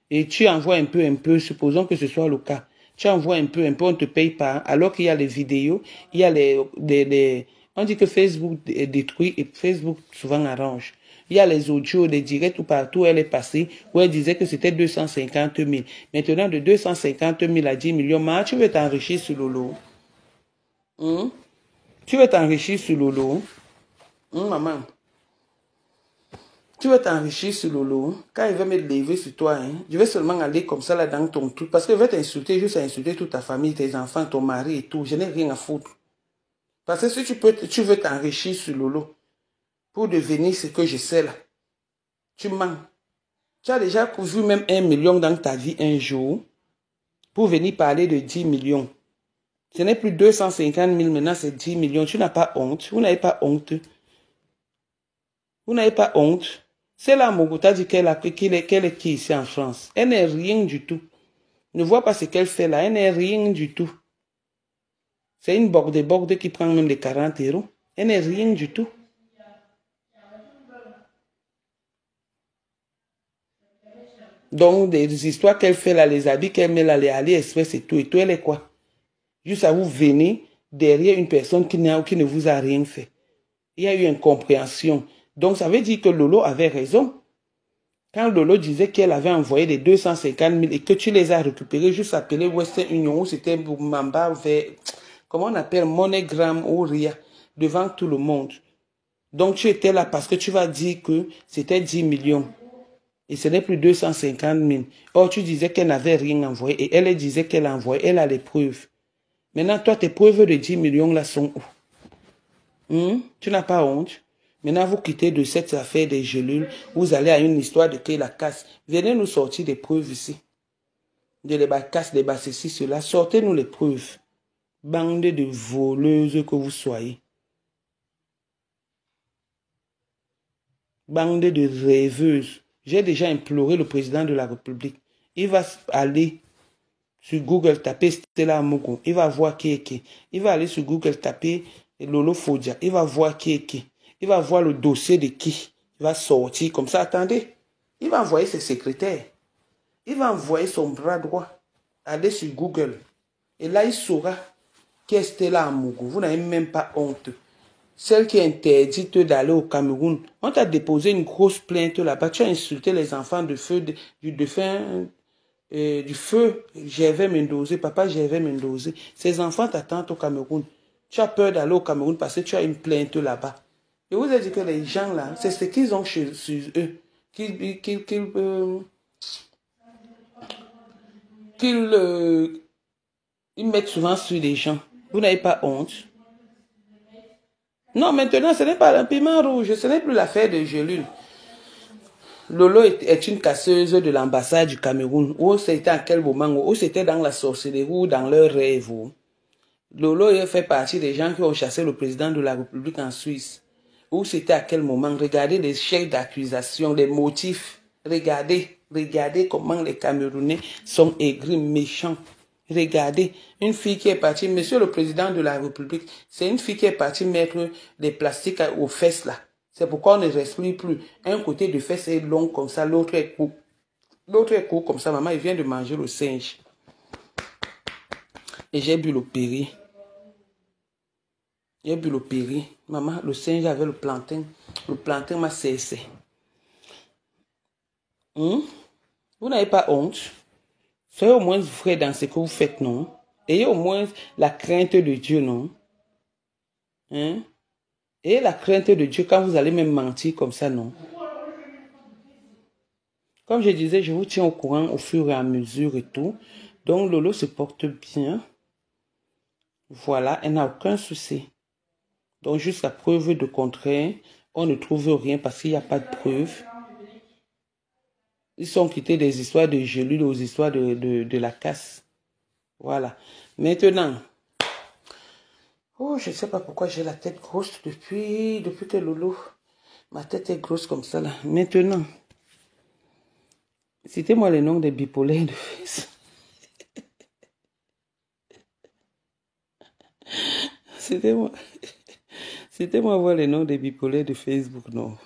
Et tu envoies un peu, supposons que ce soit le cas. Tu envoies un peu, on ne te paye pas, alors qu'il y a les vidéos, il y a on dit que Facebook est détruit et Facebook souvent arrange. Il y a les audios, les directs, ou partout où elle est passée, où elle disait que c'était 250 000. Maintenant, de 250 000 à 10 millions, tu veux t'enrichir sur Lolo? Tu veux t'enrichir sur Lolo? Maman. Tu veux t'enrichir sur Lolo? Quand il va me lever sur toi, je vais seulement aller comme ça là dans ton truc. Parce qu'il va t'insulter, juste insulter toute ta famille, tes enfants, ton mari et tout. Je n'ai rien à foutre. Parce que si tu veux t'enrichir sur Lolo, pour devenir ce que je sais là, tu mens. Tu as déjà vu même 1 million dans ta vie un jour. pour venir parler de 10 millions. Ce n'est plus 250 000, maintenant c'est 10 millions. Tu n'as pas honte. Vous n'avez pas honte. Vous n'avez pas honte. C'est là, Mogota dit qu'elle est qui ici en France. Elle n'est rien du tout. Ne vois pas ce qu'elle fait là. Elle n'est rien du tout. C'est une borde qui prend même les 40 euros. Elle n'est rien du tout. Donc, des histoires qu'elle fait là, les habits qu'elle met là, les AliExpress et tout, elle est quoi? Juste à vous venir derrière une personne qui ne vous a rien fait. Il y a eu incompréhension. Donc, ça veut dire que Lolo avait raison. Quand Lolo disait qu'elle avait envoyé des 250 000 et que tu les as récupérés, juste appelé Western Union, où c'était Mamba vers, comment on appelle, MoneyGram ou RIA, devant tout le monde. Donc, tu étais là parce que tu vas dire que c'était 10 millions. Et ce n'est plus 250 000. Or, tu disais qu'elle n'avait rien envoyé. Et elle disait qu'elle a envoyé. Elle a les preuves. Maintenant, toi, tes preuves de 10 millions là sont où? Tu n'as pas honte? Maintenant, vous quittez de cette affaire des gelules. Vous allez à une histoire de la casse. Venez nous sortir des preuves ici. De les casse, des ceci, cela. Sortez-nous les preuves. Bande de voleuses que vous soyez. Bande de rêveuses. J'ai déjà imploré le président de la République. Il va aller sur Google taper Stella Amogo. Il va voir qui est qui. Il va aller sur Google taper Lolo Fodia. Il va voir qui est qui. Il va voir le dossier de qui. Il va sortir comme ça. Attendez. Il va envoyer ses secrétaires. Il va envoyer son bras droit. Aller sur Google. Et là, il saura qui est Stella Amogo. Vous n'avez même pas honte. Celle qui interdite d'aller au Cameroun. On t'a déposé une grosse plainte là-bas. Tu as insulté les enfants du feu Gervais Mendoza, papa Gervais Mendoza. Ces enfants t'attendent au Cameroun. Tu as peur d'aller au Cameroun parce que tu as une plainte là-bas. Je vous ai dit que les gens là, c'est ce qu'ils ont sur eux. Ils mettent souvent sur les gens. Vous n'avez pas honte? Non, maintenant, ce n'est pas un piment rouge, ce n'est plus l'affaire de gelule. Lolo est une casseuse de l'ambassade du Cameroun. Où c'était à quel moment? Où c'était dans la sorcellerie ou dans leur rêve? Lolo fait partie des gens qui ont chassé le président de la République en Suisse. Où c'était à quel moment? Regardez les chefs d'accusation, les motifs. Regardez comment les Camerounais sont aigris, méchants. Regardez, une fille qui est partie, monsieur le président de la République, c'est une fille qui est partie mettre des plastiques aux fesses là. C'est pourquoi on ne respire plus. Un côté de fesse est long comme ça, l'autre est court. L'autre est court comme ça. Maman, il vient de manger le singe. Et j'ai bu le péri. J'ai bu le péri. Maman, le singe avait le plantain. Le plantain m'a cessé. Vous n'avez pas honte? Soyez au moins vrai dans ce que vous faites, non? Ayez au moins la crainte de Dieu, non? Ayez la crainte de Dieu quand vous allez même mentir comme ça, non? Comme je disais, je vous tiens au courant au fur et à mesure et tout. Donc, Lolo se porte bien. Voilà, elle n'a aucun souci. Donc, jusqu'à preuve de contraire, on ne trouve rien parce qu'il n'y a pas de preuve. Ils sont quittés des histoires de gelule aux histoires de la casse. Voilà. Maintenant, je ne sais pas pourquoi j'ai la tête grosse depuis que Lolo, ma tête est grosse comme ça là. Maintenant, citez-moi les noms des bipolaires de Facebook. Citez-moi voir les noms des bipolaires de Facebook, non.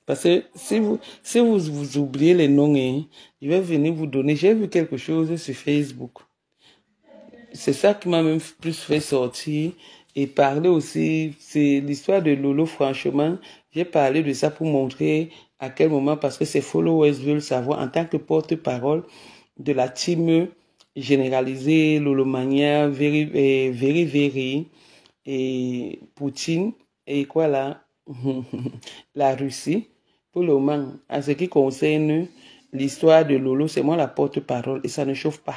Parce que si vous oubliez les noms, je vais venir vous donner. J'ai vu quelque chose sur Facebook. C'est ça qui m'a même plus fait sortir et parler aussi. C'est l'histoire de Lolo, franchement. J'ai parlé de ça pour montrer à quel moment, parce que ses followers veulent savoir, en tant que porte-parole de la team généralisée, Lolomania, Very, et Poutine, et quoi là, la Russie. Pour le moment, en ce qui concerne l'histoire de Lolo, c'est moi la porte-parole et ça ne chauffe pas.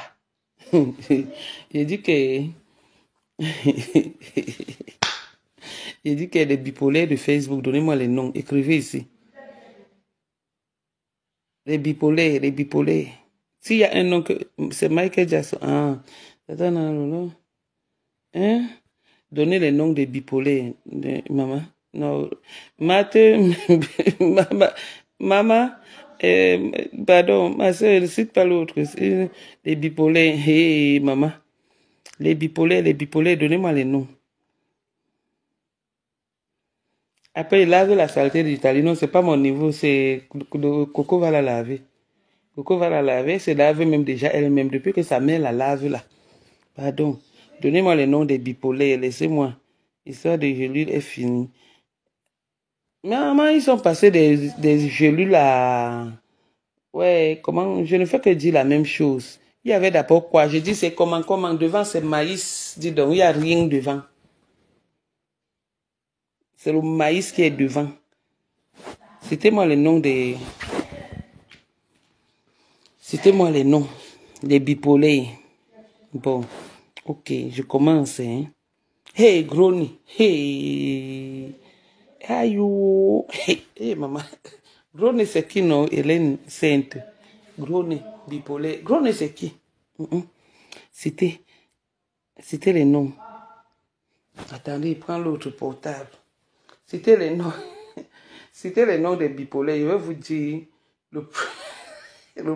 J'ai dit que j'ai dit que les bipolaires de Facebook, donnez-moi les noms, écrivez ici. Les bipolaires. S'il y a un nom que... C'est Michael Jackson. Ah. Attends, non. Hein? Donnez les noms des bipolaires. Maman. Non. Maman. Pardon, ma soeur, ne cite pas l'autre. Les bipolaires. Hey, maman. Les bipolaires, donnez-moi les noms. Après, il lave la saleté d'Italie. Non, c'est pas mon niveau. C'est Coco va la laver. Coco va la laver. C'est laver même déjà elle-même. Depuis que sa mère la lave là. Pardon. Donnez-moi les noms des bipolaires. Laissez-moi. L'histoire des gélules est finie. Maman, ils sont passés des gélules à... Ouais, comment... Je ne fais que dire la même chose. Il y avait d'abord quoi? Je dis c'est comment? Devant c'est maïs. Dis donc, il n'y a rien devant. C'est le maïs qui est devant. Citez-moi les noms des... Citez-moi les noms des bipolaires. Bon, ok, je commence. Hein. Hey, Grony. Hey. Ayo. Hey, maman. Grony, c'est qui, non? Hélène Sainte. Grony, bipolaire. Grony, c'est qui? Citez les noms. Attendez, prends l'autre portable. Citez les noms. Citez les noms des bipolaires. Je vais vous dire le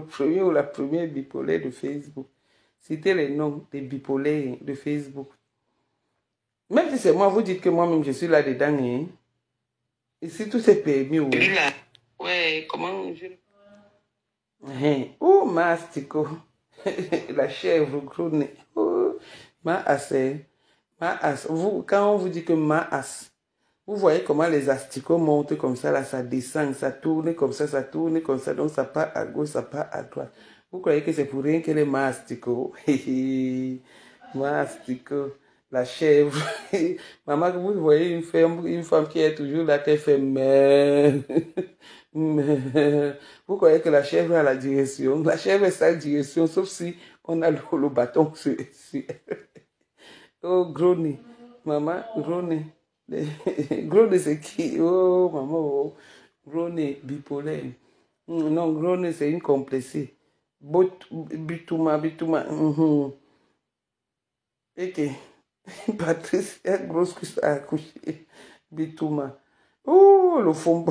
premier ou la première bipolaire de Facebook. Citez les noms des bipolaires de Facebook. Même si c'est moi, vous dites que moi-même je suis là-dedans. Hein? Ici, tout est permis. Ouais, comment je... Oh, mastico. La chèvre, gros nez. Oh, ma assez. Quand on vous dit que ma as, vous voyez comment les asticots montent comme ça, là, ça descend, ça tourne comme ça tourne comme ça, donc ça part à gauche, ça part à droite. Vous croyez que c'est pour rien qu'elle est mastico? Mastico, la chèvre. Maman, vous voyez une femme qui est toujours là, qui fait mais. Vous croyez que la chèvre a la direction? La chèvre est sa direction, sauf si on a le bâton sur Oh, gros nez. Maman, gros nez. Gros nez, c'est qui? Oh, maman, oh. Gros nez, bipolaire. Non, gros nez, c'est une complexée. Bituma. Ok. Patrice, est grosse que ça a accouché. Bituma. Oh, le fond.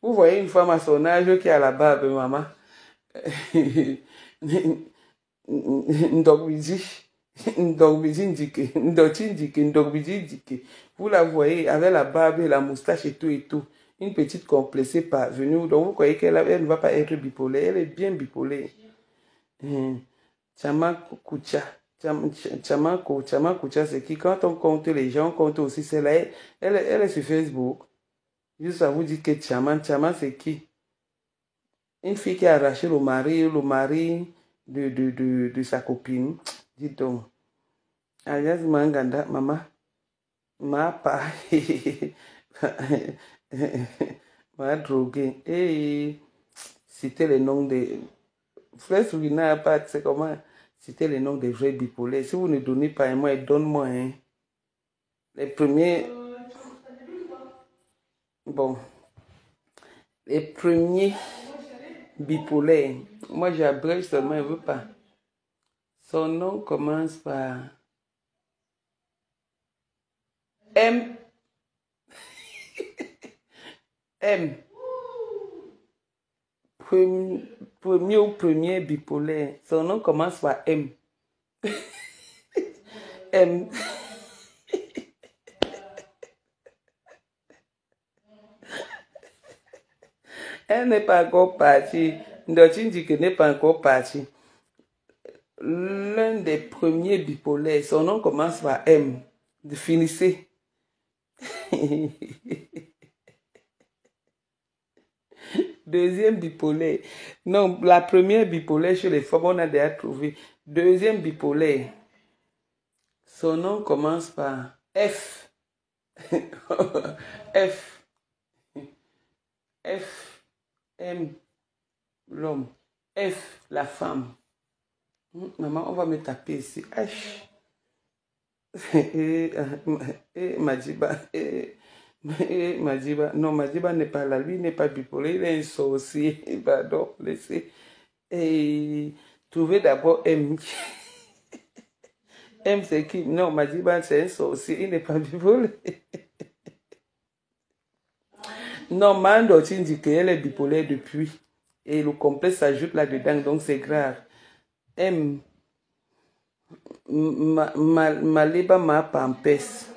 Vous voyez une femme à son âge qui a la barbe, maman. Vous la voyez avec la barbe et la moustache et tout. Une petite complexée parvenue. Donc vous croyez qu'elle ne va pas être bipolaire. Elle est bien bipolaire. Chama Kucha, c'est qui? Quand on compte les gens, on compte aussi celle-là. Elle est sur Facebook. Juste à vous dire que Chama, c'est qui? Une fille qui a arraché le mari de sa copine. Dis donc. Alias Manganda, maman. Ma pas. Ma drogué. Et c'était les noms des... Frère Soulina, pas, c'est comment? C'était les noms des vrais bipolaires. Si vous ne donnez pas un moi, donne-moi un. Hein. Les premiers... Bon. Les premiers bipolaires. Moi, j'abrège seulement, je ne veux pas. Son nom commence par... M. Premier bipolaire. Son nom commence par M. M. Elle n'est pas encore partie. Ndotine dit qu'elle n'est pas encore partie. L'un des premiers bipolaires, son nom commence par M. Finissez. Deuxième bipolaire. Non, la première bipolaire chez les femmes, on a déjà trouvé. Deuxième bipolaire. Son nom commence par F. F. F. M. L'homme. F. La femme. Maman, on va me taper ici. H. Majiba. Majiba. Non, Majiba n'est pas là. Lui n'est pas bipolaire. Il est un sorcier. Pardon, laissez. Et trouver d'abord M. M, c'est qui? Non, Madiba, c'est un sorcier. Il n'est pas bipolaire. Non, Mando, tu dis qu'elle est bipolaire depuis. Et le complexe s'ajoute là-dedans, donc c'est grave. M. Maleba ma pampès.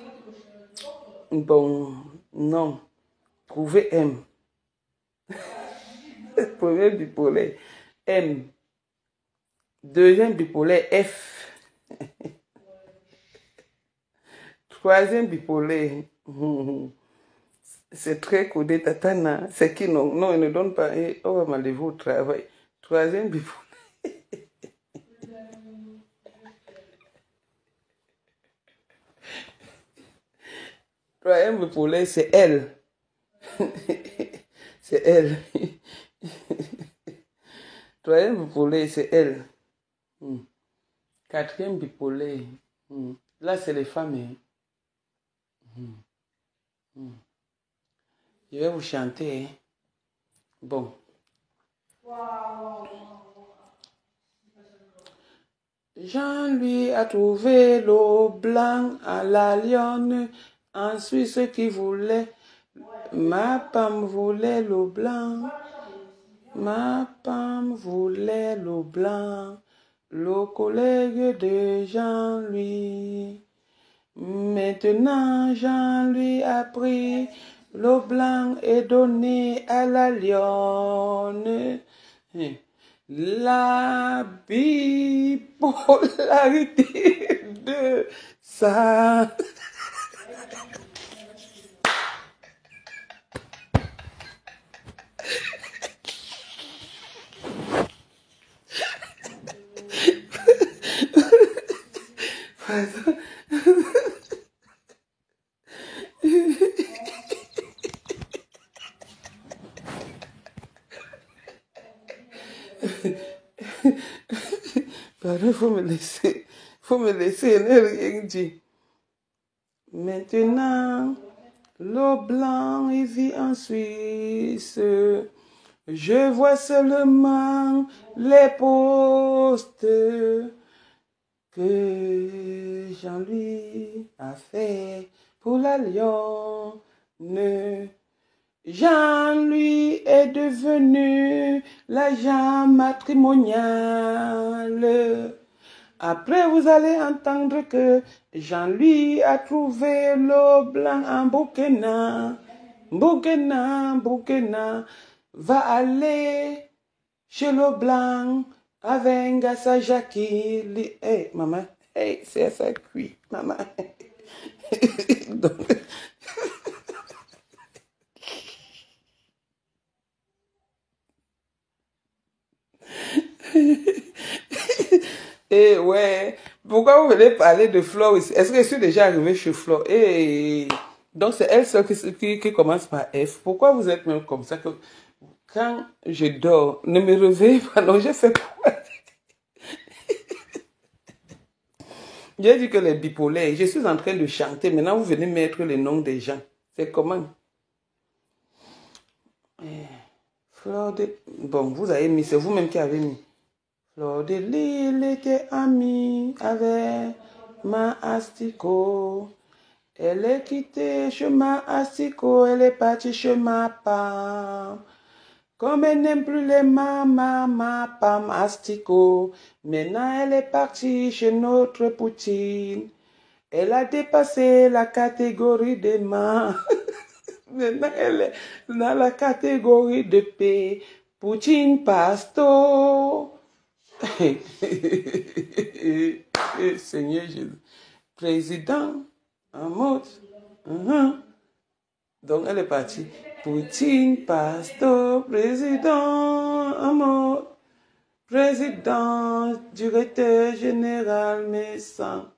Bon, non. Trouver M. Premier bipolaire. M. Deuxième bipolaire. F. Troisième bipolaire. C'est très codé, Tatana. C'est qui non? Non, il ne donne pas. On va m'enlever au travail. Troisième bipolaire. Troisième bipolaire, c'est elle. C'est elle. Troisième bipolaire, c'est elle. Quatrième bipolaire. Là, c'est les femmes. Je vais vous chanter. Bon. Jean lui a trouvé l'eau blanc à la lionne. Ensuite, ce qu'il voulait. Ma femme voulait l'eau blanc. Ma femme voulait l'eau blanc. Le collègue de Jean-Louis. Maintenant, Jean-Louis a pris l'eau blanc et donné à la lionne. La bipolarité de ça. Pardon, faut me laisser, elle n'a rien dit. Maintenant, l'eau blanc, il vit en Suisse. Je vois seulement les postes que Jean-Louis a fait pour la lionne. Jean-Louis est devenu l'agent matrimonial. Après, vous allez entendre que Jean-Louis a trouvé l'eau blanc en Burkina. Burkina va aller chez l'eau blanc avec sa Jackie. Hey, maman, hey, c'est ça cuit, maman. Donc, et ouais, pourquoi vous venez parler de Flo ici? Est-ce que je suis déjà arrivé chez Flo? Et donc c'est elle seule qui commence par F. Pourquoi vous êtes même comme ça que quand je dors, ne me réveillez pas? Non, j'ai fait quoi? J'ai dit que les bipolaires, je suis en train de chanter. Maintenant, vous venez mettre les noms des gens. C'est comment? Fleur de... Bon, vous avez mis, c'est vous-même qui avez mis. Fleur de Lille était amie avec ma asticot. Elle est quittée chemin asticot, elle est partie chez ma Pam. Comme elle n'aime plus les ma Pam asticot, maintenant elle est partie chez notre Poutine. Elle a dépassé la catégorie des mains. Maintenant, elle est dans la catégorie de paix. Poutine Pasto. Seigneur Jésus. Président en mode. Donc, elle est partie. Poutine Pasto. Président en mode. Président, directeur général, Messan.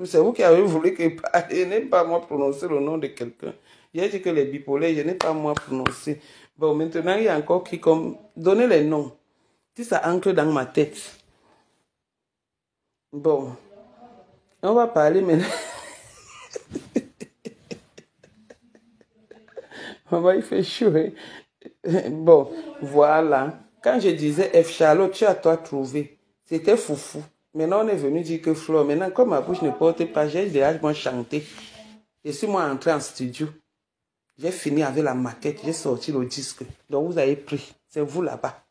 C'est vous qui avez voulu que je parle. Je n'ai pas moi prononcé le nom de quelqu'un. J'ai dit que les bipolaires, je n'ai pas moi prononcé. Bon, maintenant, il y a encore qui comme... Donnez les noms. Si ça ancre dans ma tête. Bon. On va parler maintenant. Maman, il fait chaud. Hein? Bon, voilà. Quand je disais F. Charlotte, tu as toi trouvé. C'était foufou. Maintenant, on est venu dire que Flore. Maintenant, comme ma bouche ne porte pas, j'ai déjà chanté. Je suis moi entré en studio. J'ai fini avec la maquette. J'ai sorti le disque. Donc, vous avez pris. C'est vous là-bas.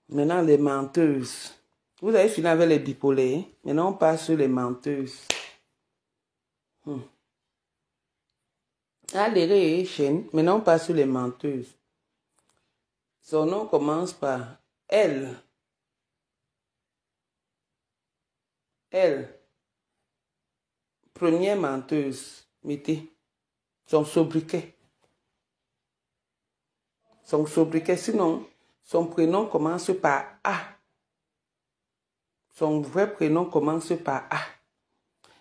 Maintenant, les menteuses. Vous avez fini avec les bipolaires. Maintenant, on passe sur les menteuses. Allez, chaîne. Maintenant, on passe sur les menteuses. Son nom commence par L. Elle. Première menteuse. Mettez. Son sobriquet. Son sobriquet. Sinon, son prénom commence par A. Son vrai prénom commence par A.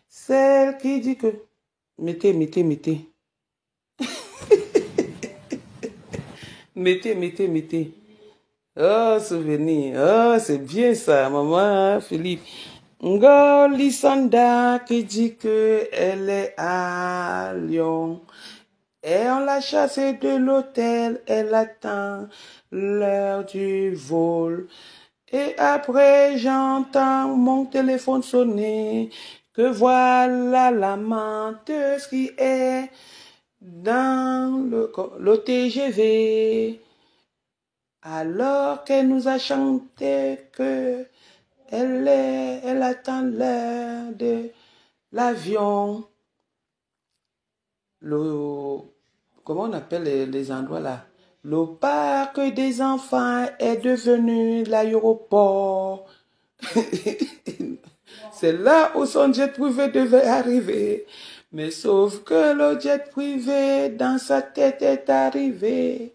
Celle qui dit que... Mettez. Mettez. Oh, souvenir. Oh, c'est bien ça, maman, Philippe. Ngolisanda qui dit que elle est à Lyon. Et on l'a chassée de l'hôtel. Elle attend l'heure du vol. Et après, j'entends mon téléphone sonner. Que voilà la menteuse qui est dans le TGV. Alors qu'elle nous a chanté que elle attend l'heure de l'avion. Comment on appelle les endroits là? Le parc des enfants est devenu l'aéroport. C'est là où son jet privé devait arriver. Mais sauf que le jet privé dans sa tête est arrivé.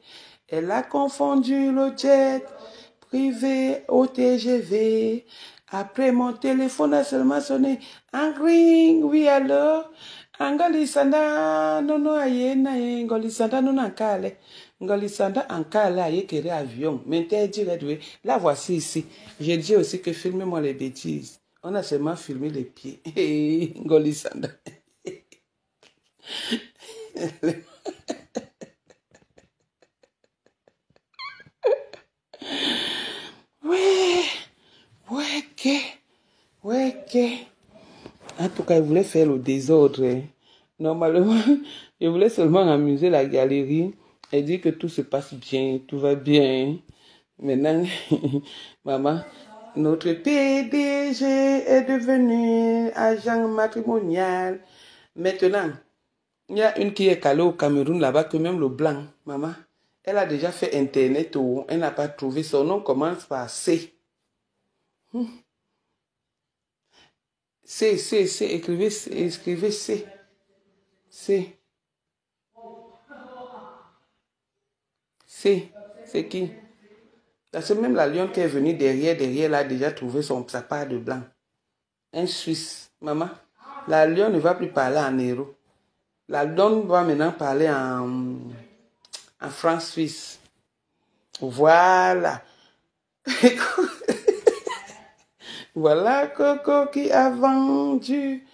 Elle a confondu le jet privé au TGV. Après, mon téléphone a seulement sonné. Un ring, oui alors. Ngolisanda, non, aye, nae, Ngolisanda, non, ankale. Ngolisanda, ankale, aye, kéré avion. Maintenant, direct, la voici ici. J'ai dit aussi que filmez-moi les bêtises. On a seulement filmé les pieds. Ngolisanda. Ouais. En tout cas, il voulait faire le désordre. Normalement, il voulait seulement amuser la galerie et dire que tout se passe bien, tout va bien. Maintenant, maman, notre PDG est devenu agent matrimonial. Maintenant, il y a une qui est calée au Cameroun là-bas, que même le blanc, maman, elle a déjà fait Internet, elle n'a pas trouvé. Son nom commence par C. Écrivez C. C'est qui? Parce que même la lionne qui est venue derrière, elle a déjà trouvé sa part de blanc. Un Suisse. Maman, la lionne ne va plus parler en héros. La lionne va maintenant parler en franc suisse. Voilà. Voilà Coco qui a vendu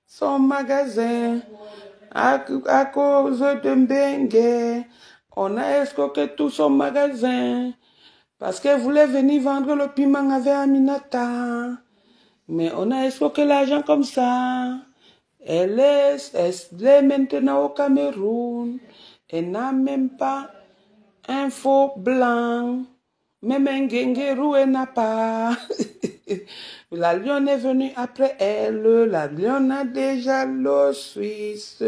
son magasin à cause de Mbengue. On a escroqué tout son magasin parce qu'elle voulait venir vendre le piment avec Aminata. Mais on a escroqué l'argent comme ça. Elle est maintenant au Cameroun. Elle n'a même pas un faux blanc. Même un guinguerou, elle n'a pas. La lionne est venue après elle. La lionne a déjà l'eau suisse.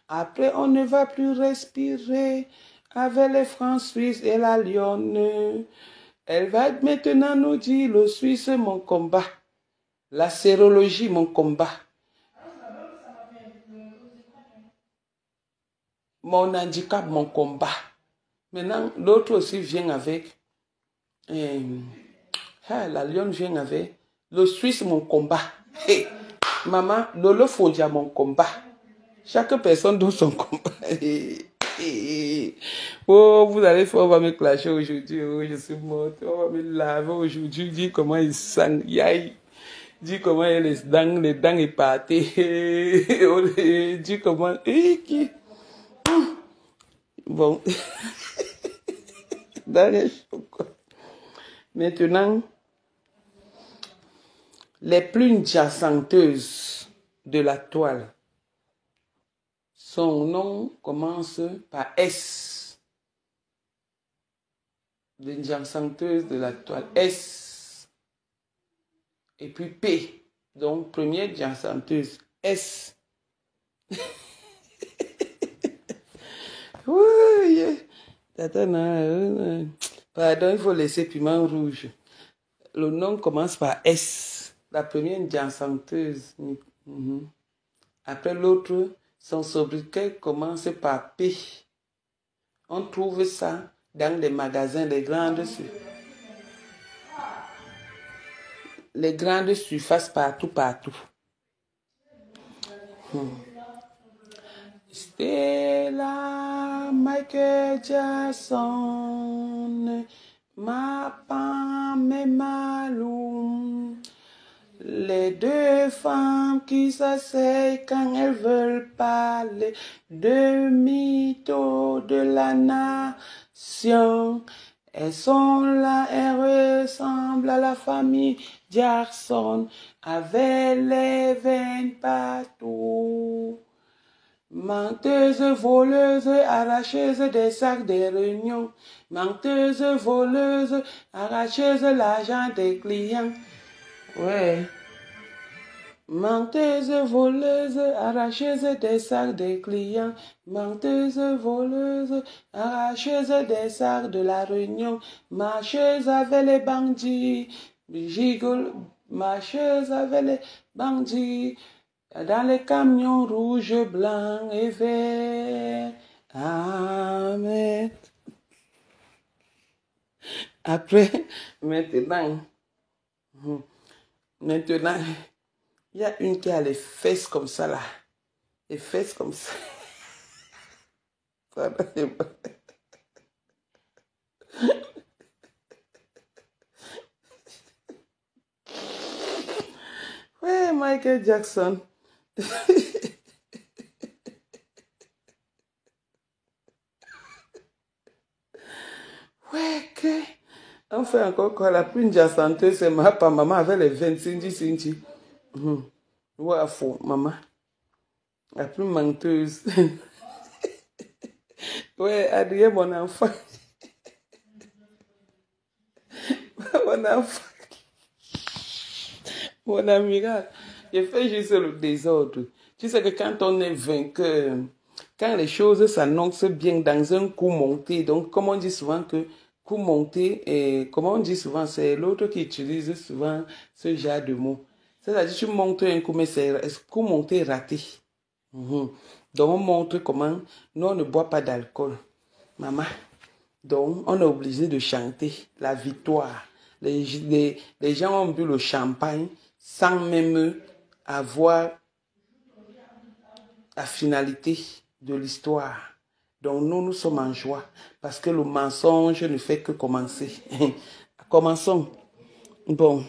Après, on ne va plus respirer avec les francs suisses et la lionne. Elle va maintenant nous dire le suisse, mon combat. La sérologie, mon combat. Mon handicap, mon combat. Maintenant, l'autre aussi vient avec. La lionne vient avec. Le Suisse, mon combat. Hey, maman, Lolo Fodia, mon combat. Chaque personne donne son combat. Oh, vous allez faire, on va me clasher aujourd'hui. Oh, je suis morte. On va me laver aujourd'hui. Dis comment il sang. Dis comment il y a les dents épatées. Dis comment. Bon. Dans les chocolats. Maintenant, les plus jacenteuses de la toile. Son nom commence par S. Les jacenteuses de la toile. S. Et puis P. Donc, première jacenteuse. S. Oui. Pardon, il faut laisser piment rouge. Le nom commence par S. La première jacenteuse. Après l'autre, son sobriquet commence par P. On trouve ça dans les magasins, les grandes surfaces partout. Stella, Michael Jackson, ma femme et Malum. Les deux femmes qui s'asseyent quand elles veulent parler de mythos de la nation. Elles sont là, elles ressemblent à la famille Jackson, avec les veines partout. Menteuse, voleuse, arracheuse des sacs des réunions. Menteuse, voleuse, arracheuse l'argent des clients. Ouais. Menteuse, voleuse, arracheuse des sacs des clients. Menteuse, voleuse, arracheuse des sacs de la réunion. Marcheuse avec les bandits. Gigole, marcheuse avec les bandits. Dans les camions rouges, blancs et verts. Amen. Après, maintenant, il y a une qui a les fesses comme ça là. Les fesses comme ça. Ouais, Michael Jackson. Ouais, que... On fait encore quoi? La plus jacenteuse, c'est ma maman avec les 25 cinti. Ouais, faux, maman. La plus menteuse. Ouais, Adrien, mon enfant. Mon enfant. Mon amiral. Je fais juste le désordre. Tu sais que quand on est vainqueur, quand les choses s'annoncent bien dans un coup monté, donc comme on dit souvent que coup monté, et comment on dit souvent, c'est l'autre qui utilise souvent ce genre de mots. C'est-à-dire tu montes un coup, mais c'est coup monté raté. Donc on montre comment nous on ne boit pas d'alcool. Maman. Donc on est obligé de chanter la victoire. Les gens ont bu le champagne sans même avoir la finalité de l'histoire. Donc nous sommes en joie parce que le mensonge ne fait que commencer. Commençons. Bon,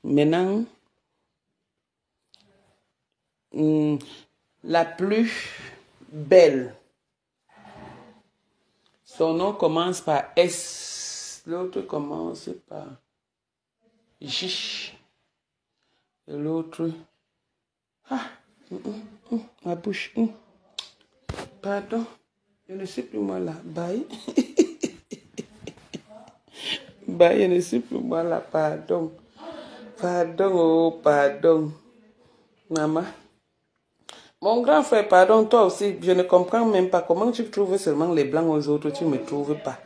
maintenant, la plus belle. Son nom commence par S. L'autre commence par J. Et l'autre... ma bouche. Pardon. Je ne sais plus moi là. Bye. Bye, je ne sais plus moi là. Pardon. Pardon, oh, pardon. Maman. Mon grand frère, pardon, toi aussi, je ne comprends même pas comment tu trouves seulement les blancs aux autres, tu ne me trouves pas.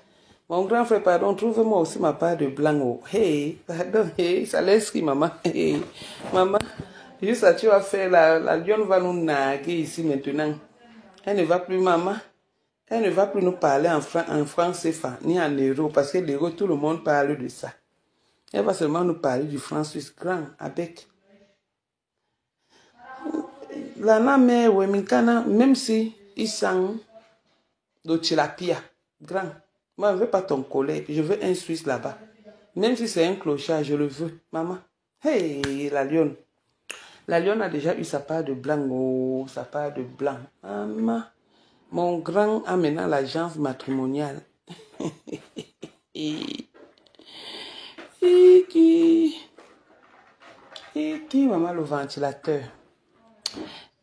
Mon grand frère, pardon, trouve-moi aussi ma part de blanc. Oh. Hey, pardon, hey, ça laisse qui, maman. Hey, maman, juste ça, tu vas faire, la lionne va nous naguer ici maintenant. Elle ne va plus, maman, elle ne va plus nous parler en franc CFA, ni en euro, parce que l'euro, tout le monde parle de ça. Elle va seulement nous parler du franc suisse grand, avec. La name Wemikana, même si ils sont de tilapia, grand. Moi, je ne veux pas ton collègue, je veux un Suisse là-bas. Même si c'est un clochard, je le veux, maman. Hey, la lionne. La lionne a déjà eu sa part de blanc, oh, sa part de blanc. Maman, Mon grand a maintenant l'agence matrimoniale. Et qui maman le ventilateur.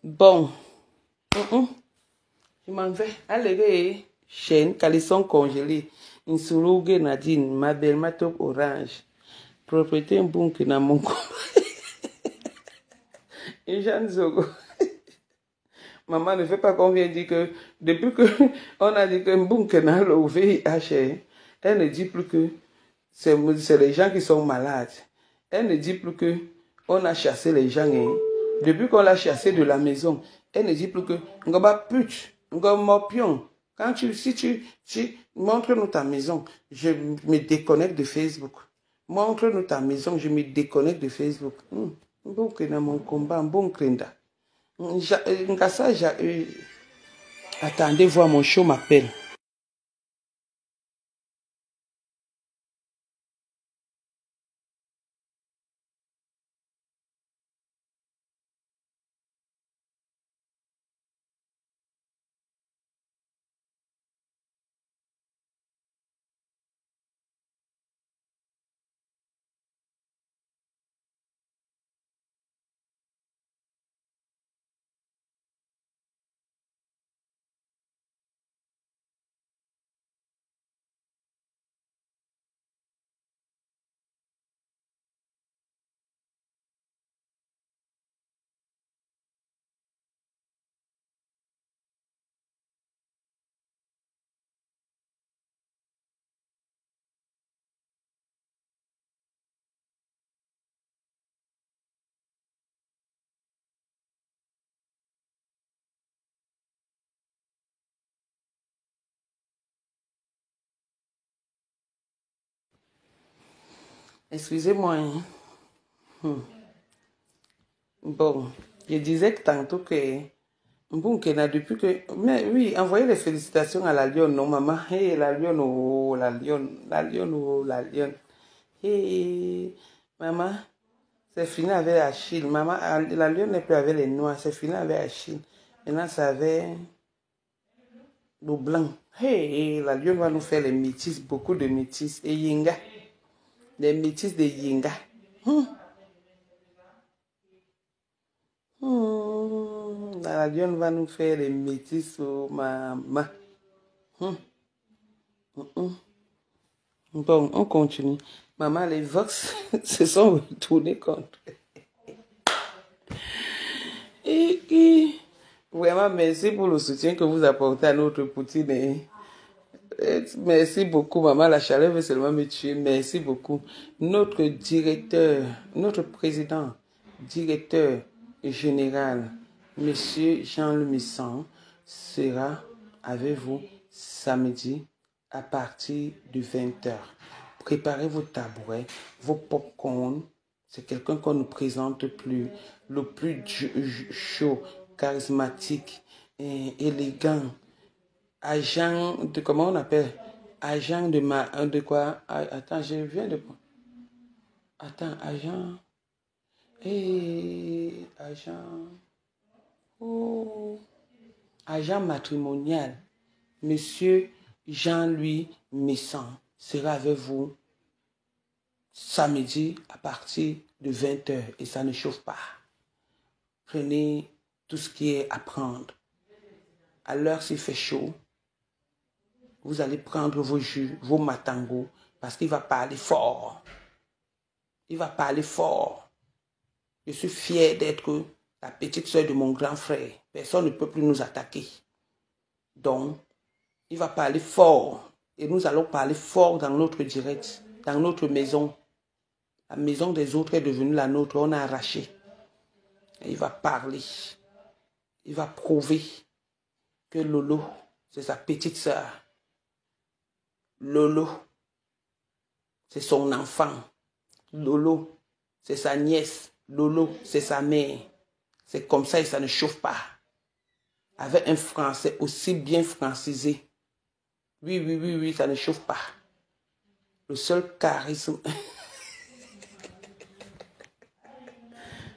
Bon. Je m'en vais. Allez, chaîne, caleçon congelé. Une sourougue Nadine, ma belle matop orange. Propriété un bon qui n'a mon combat. Et Jeanne Zogo. Maman ne fait pas qu'on vient dire que depuis que on a dit que Mbunke n'a le VIH, elle ne dit plus que c'est les gens qui sont malades. Elle ne dit plus que on a chassé les gens. Depuis qu'on l'a chassé de la maison, elle ne dit plus que Ngoba pute, Ngoba mopion. Quand si tu montre-nous ta maison, je me déconnecte de Facebook. Montre-nous ta maison, je me déconnecte de Facebook. Mbunke n'a mon combat, Mbunke n'a. Attendez voir, mon show m'appelle. Excusez-moi. Bon, je disais que tantôt que Mbunkena depuis que... Mais oui, envoyez les félicitations à la lionne, non maman. Hey, la lionne, oh, la lionne, la lionne, oh, la lionne. Hey, maman, c'est fini avec Achille. Maman, la lionne n'est plus avec les noirs, c'est fini avec Achille. Maintenant, c'est avec le blanc. Hey, la lionne va nous faire les métis, beaucoup de métis. Et Yinga, les métis de Yinga. La lionne va nous faire les métis, oh, maman. Bon, on continue. Maman, les Vox se sont retournés contre. Vraiment, merci pour le soutien que vous apportez à notre Poutine. Merci beaucoup, maman. La chaleur veut seulement me tuer. Merci beaucoup. Notre directeur, notre président, directeur général, Monsieur Jean-Louis Missan, sera avec vous samedi à partir de 20h. Préparez vos tabourets, vos pop-corn. C'est quelqu'un qu'on ne présente plus, le plus chaud, charismatique, élégant, agent de, comment on appelle? Agent de quoi? Attends, je viens de quoi? Attends, agent, agent, oh, agent matrimonial. Monsieur Jean-Louis Messan sera avec vous samedi à partir de 20h et ça ne chauffe pas. Prenez tout ce qui est à prendre. À l'heure s'il fait chaud, vous allez prendre vos jus, vos matangos, parce qu'il va parler fort. Il va parler fort. Je suis fier d'être la petite soeur de mon grand frère. Personne ne peut plus nous attaquer. Donc, il va parler fort. Et nous allons parler fort dans notre direct, dans notre maison. La maison des autres est devenue la nôtre. On a arraché. Et il va parler. Il va prouver que Lolo, c'est sa petite sœur. Lolo, c'est son enfant. Lolo, c'est sa nièce. Lolo, c'est sa mère. C'est comme ça et ça ne chauffe pas. Avec un français aussi bien francisé. Oui, ça ne chauffe pas. Le seul charisme...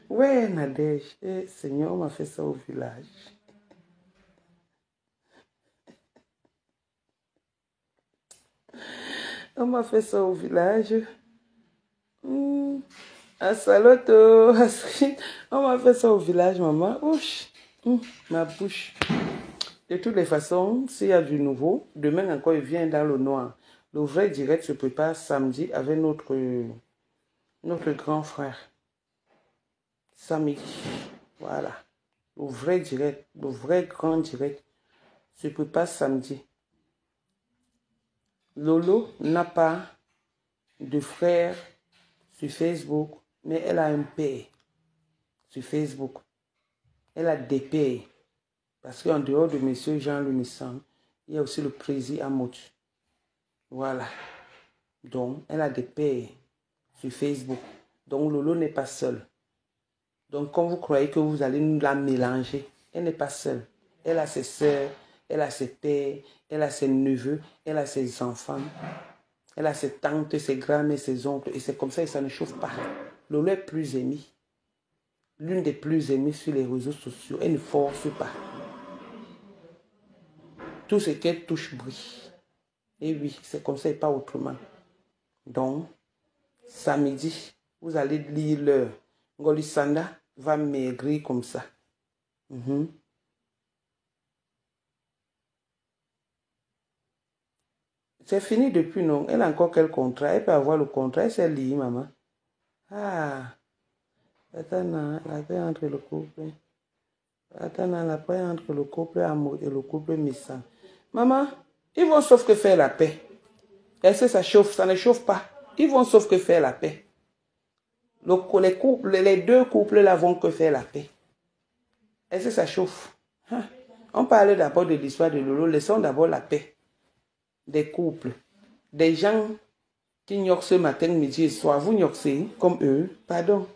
Ouais, Nadège, Seigneur m'a fait ça au village. On m'a fait ça au village. À Saloto. On m'a fait ça au village, maman. Ouch. Ma bouche. De toutes les façons, s'il y a du nouveau, demain encore, il vient dans le noir. Le vrai direct se prépare samedi avec notre grand frère. Samedi. Voilà. Le vrai direct, le vrai grand direct se prépare samedi. Lolo n'a pas de frère sur Facebook, mais elle a un père sur Facebook. Elle a des pères. Parce qu'en dehors de M. Jean Lumissant, il y a aussi le président Amot. Voilà. Donc, elle a des pères sur Facebook. Donc, Lolo n'est pas seule. Donc, quand vous croyez que vous allez nous la mélanger, elle n'est pas seule. Elle a ses sœurs, elle a ses pères, elle a ses neveux, elle a ses enfants, elle a ses tantes, ses grands-mères, ses oncles. Et c'est comme ça et ça ne chauffe pas. Lolo est plus aimée. L'une des plus aimées sur les réseaux sociaux. Elle ne force pas. Tout ce qu'elle touche brille. Et oui, c'est comme ça et pas autrement. Donc, samedi, vous allez lire l'heure. Ngolisanda va maigrir comme ça. C'est fini depuis, non? Elle a encore quel contrat? Elle peut avoir le contrat. Elle s'est liée, maman. Ah, attends, la paix entre le couple. Attends, la paix entre le couple amour et le couple méchant. Maman, ils vont sauf que faire la paix. Est-ce que ça chauffe? Ça ne chauffe pas. Ils vont sauf que faire la paix. Les deux couples là vont que faire la paix. Est-ce que ça chauffe? Hein? On parle d'abord de l'histoire de Lolo. Laissons d'abord la paix. Des couples. Des gens qui gnoquent ce matin, midi et soir. Vous gnoquez comme eux. Pardon.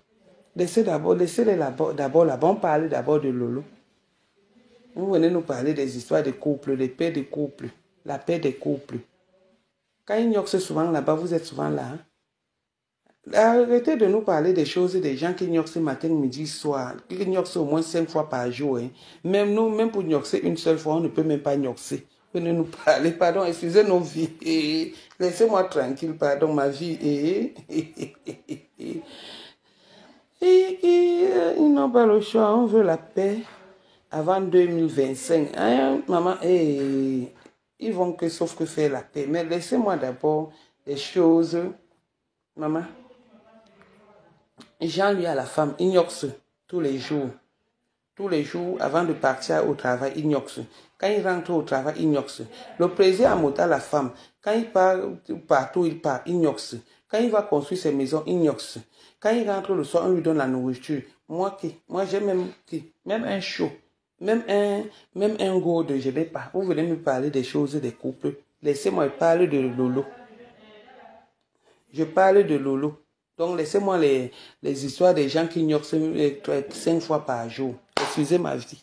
Laissez-les d'abord là-bas. On parle d'abord de Lolo. Vous venez nous parler des histoires des couples, des paix des couples, la paix des couples. Quand ils gnoquent souvent là-bas, vous êtes souvent là. Hein? Arrêtez de nous parler des choses des gens qui gnoquent matin, midi, soir, qui gnoquent au moins 5 fois par jour. Hein. Même nous, même pour gnoquer une seule fois, on ne peut même pas gnoquer. Venez nous parler, pardon, excusez nos vies. Laissez-moi tranquille, pardon, ma vie. Ils n'ont pas le choix, on veut la paix avant 2025. Hein, maman, ils vont que sauf que faire la paix. Mais laissez-moi d'abord les choses, maman. Jean, lui, a la femme, il gnoxe tous les jours. Tous les jours, avant de partir au travail, il gnoxe. Quand il rentre au travail, il gnoxe. Le président a monté la femme. Quand il part partout, il part, il gnoxe. Quand il va construire ses maisons, il gnoxe. Quand il rentre le soir, on lui donne la nourriture. Moi j'ai même un chaud. Même un gourde, je n'ai pas. Vous venez me parler des choses des couples. Laissez-moi parler de Lolo. Je parle de Lolo. Donc, laissez-moi les histoires des gens qui gnoquent 5 fois par jour. Excusez ma vie.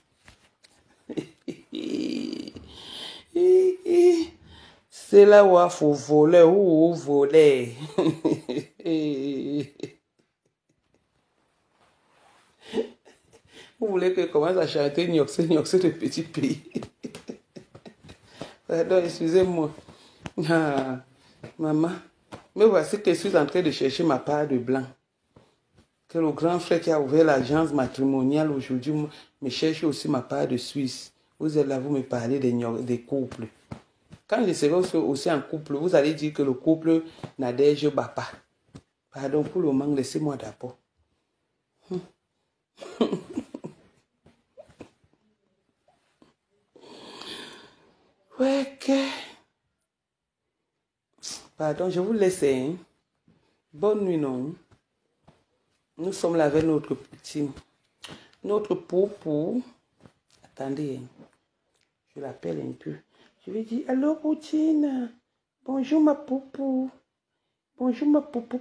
C'est là où il faut voler ou voler. Vous voulez que je commence à chanter gnoxe de petit pays. Pardon, excusez-moi. Ah, maman. Mais voici que je suis en train de chercher ma part de blanc. Que le grand frère qui a ouvert l'agence matrimoniale aujourd'hui me cherche aussi ma part de Suisse. Vous êtes là, vous me parlez des couples. Quand je serai aussi en couple, vous allez dire que le couple n'adhère pas. Pardon pour le manque, laissez-moi d'abord. Ouais, que... Pardon, je vous laisse. Hein? Bonne nuit, non? Nous sommes là avec notre petit, notre poupou. Attendez, hein. Je l'appelle un peu. Je lui dis, allô, Poutine. Bonjour, ma poupou. Bonjour, ma poupou.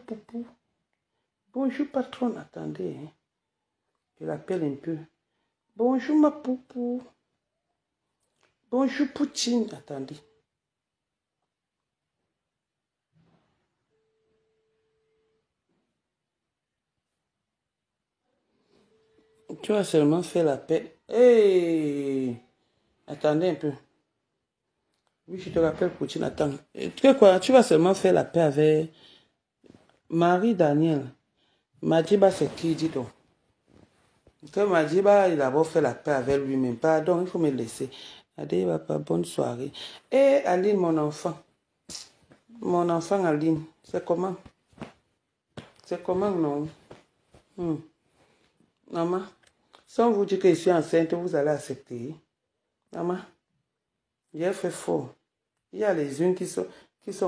Bonjour, patron. Attendez, hein. Je l'appelle un peu. Bonjour, ma poupou. Bonjour, Poutine. Attendez. Tu as seulement fait la paix. Hey! Attendez un peu. Oui, je te rappelle, Poutine, attends. Tu sais quoi, tu vas seulement faire la paix avec Marie-Daniel. Madiba, c'est qui, dis donc? Que Madiba, il a d'abord fait la paix avec lui-même. Pardon, il faut me laisser. Allez, papa, bonne soirée. Et Aline, mon enfant. Mon enfant Aline, c'est comment? C'est comment, non? Maman, si on vous dit que je suis enceinte, vous allez accepter. Maman, j'ai fait fort. Il y a les unes qui sont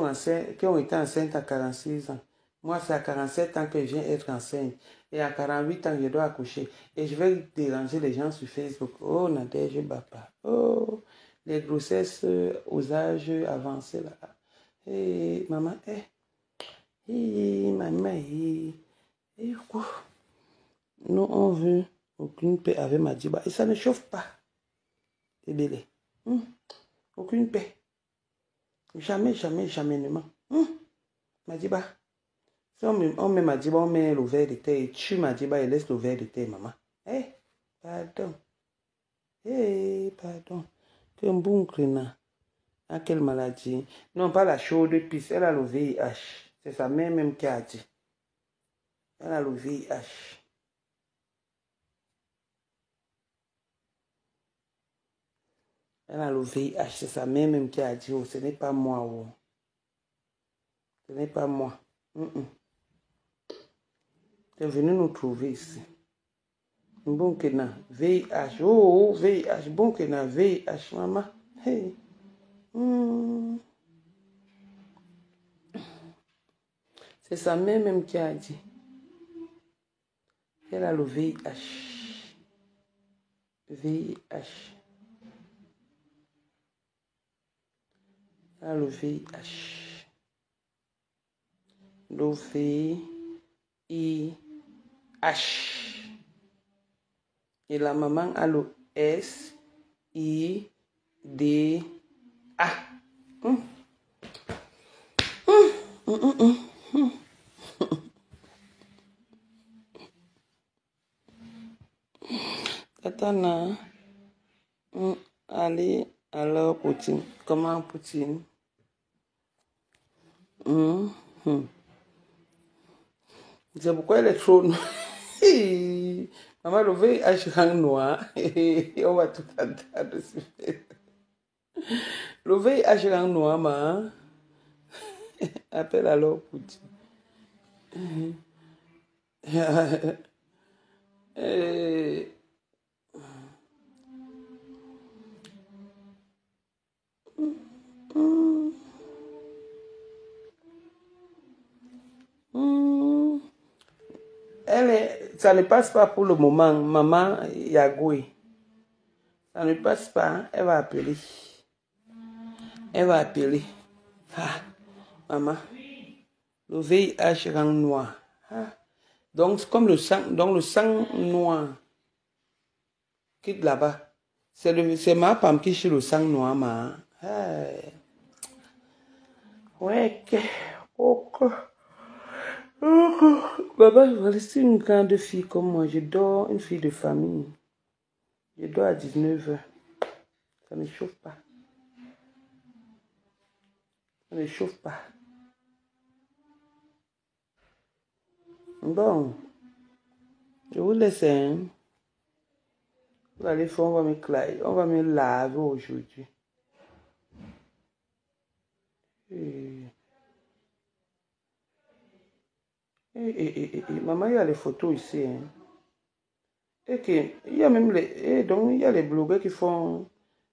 enceintes, qui ont été enceintes à 46 ans. Moi, c'est à 47 ans que je viens être enceinte. Et à 48 ans, je dois accoucher. Et je vais déranger les gens sur Facebook. Oh, Nadège Bapa. Oh, les grossesses aux âges avancés là. Hey, maman, maman, quoi? Nous, on veut aucune paix avec Madiba. Et ça ne chauffe pas. Et belé. Aucune paix. Jamais, jamais, jamais. Madiba. Si on met Madiba, on met le verre de thé et tue Madiba et laisse le verre de thé, maman. Pardon. Pardon. Que un bon crina. À quelle maladie? Non, pas la chaude pisse. Elle a le VIH. C'est sa mère même qui a dit. Elle a le VIH. Elle a le VIH. C'est sa mère même qui a dit. Oh, ce n'est pas moi. Oh. Ce n'est pas moi. Tu es venu nous trouver ici. Bon que na VIH. Oh, VIH. Bon que na VIH, maman. Hey. C'est sa mère même qui a dit. Elle a le VIH. VIH. Elle a le VIH. Le VIH. Et la maman a le SIDA. Tatana. Allez, alors Poutine. Comment Poutine? C'est pourquoi elle est trop noire. Maman, le VIH rend noir. On va tout entendre. Le VIH rend noir, maman. Appelle alors Poutine. Ça ne passe pas pour le moment, maman Yagoui. Ça ne passe pas, elle va appeler. Elle va appeler. Maman, le VIH rend noir. Donc, comme le sang noir quitte là-bas. C'est ma femme qui chie le sang noir, ma. Ouais, ok. Maman, je reste une grande fille comme moi. Je dors, une fille de famille. Je dors à 19h. Ça ne chauffe pas. Ça ne chauffe pas. Bon. Je vous laisse, hein. Vous allez faire, on va me laver aujourd'hui. Maman, il y a les photos ici, hein. Il y a même donc il y a les blogueurs qui font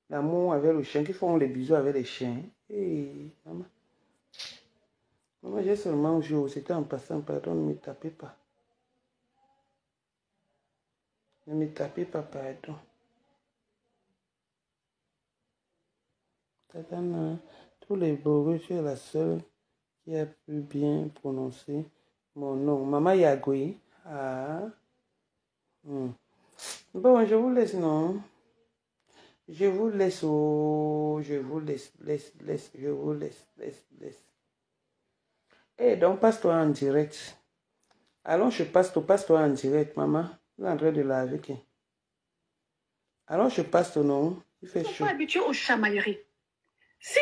l'amour avec le chien, qui font les bisous avec les chiens. Maman. Maman, j'ai seulement joué, c'était en passant, pardon, ne me tapez pas. Ne me tapez pas, pardon. Tatana, tous les blogueurs, tu es la seule qui a pu bien prononcer mon nom. Maman Yagoui. Bon, je vous laisse, non? Je vous laisse, je vous laisse, je vous laisse. Donc passe-toi en direct. Allons, je passe-toi en direct, maman. Tu es en train de laver. Alors, je passe ton nom. Il fait chaud. Ils sont pas habitués aux chamailleries. Si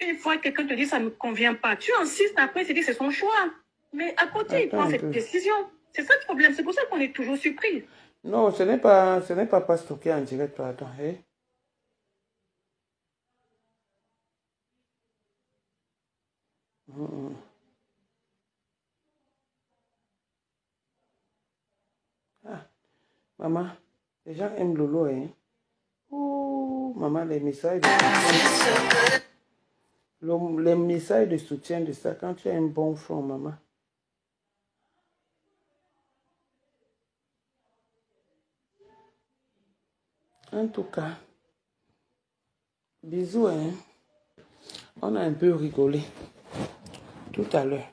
une fois quelqu'un te dit ça ne me convient pas, tu insistes après, tu dis c'est son choix. Mais à côté, il prend cette décision. C'est ça le problème. C'est pour ça qu'on est toujours surpris. Non, ce n'est pas stocké en direct. Attends, hey. Ah, maman, les gens aiment Lolo, hein. Oh, maman, les messages de soutien. Les messages de soutien de ça, quand tu as un bon front, maman. En tout cas, bisous, hein. On a un peu rigolé tout à l'heure.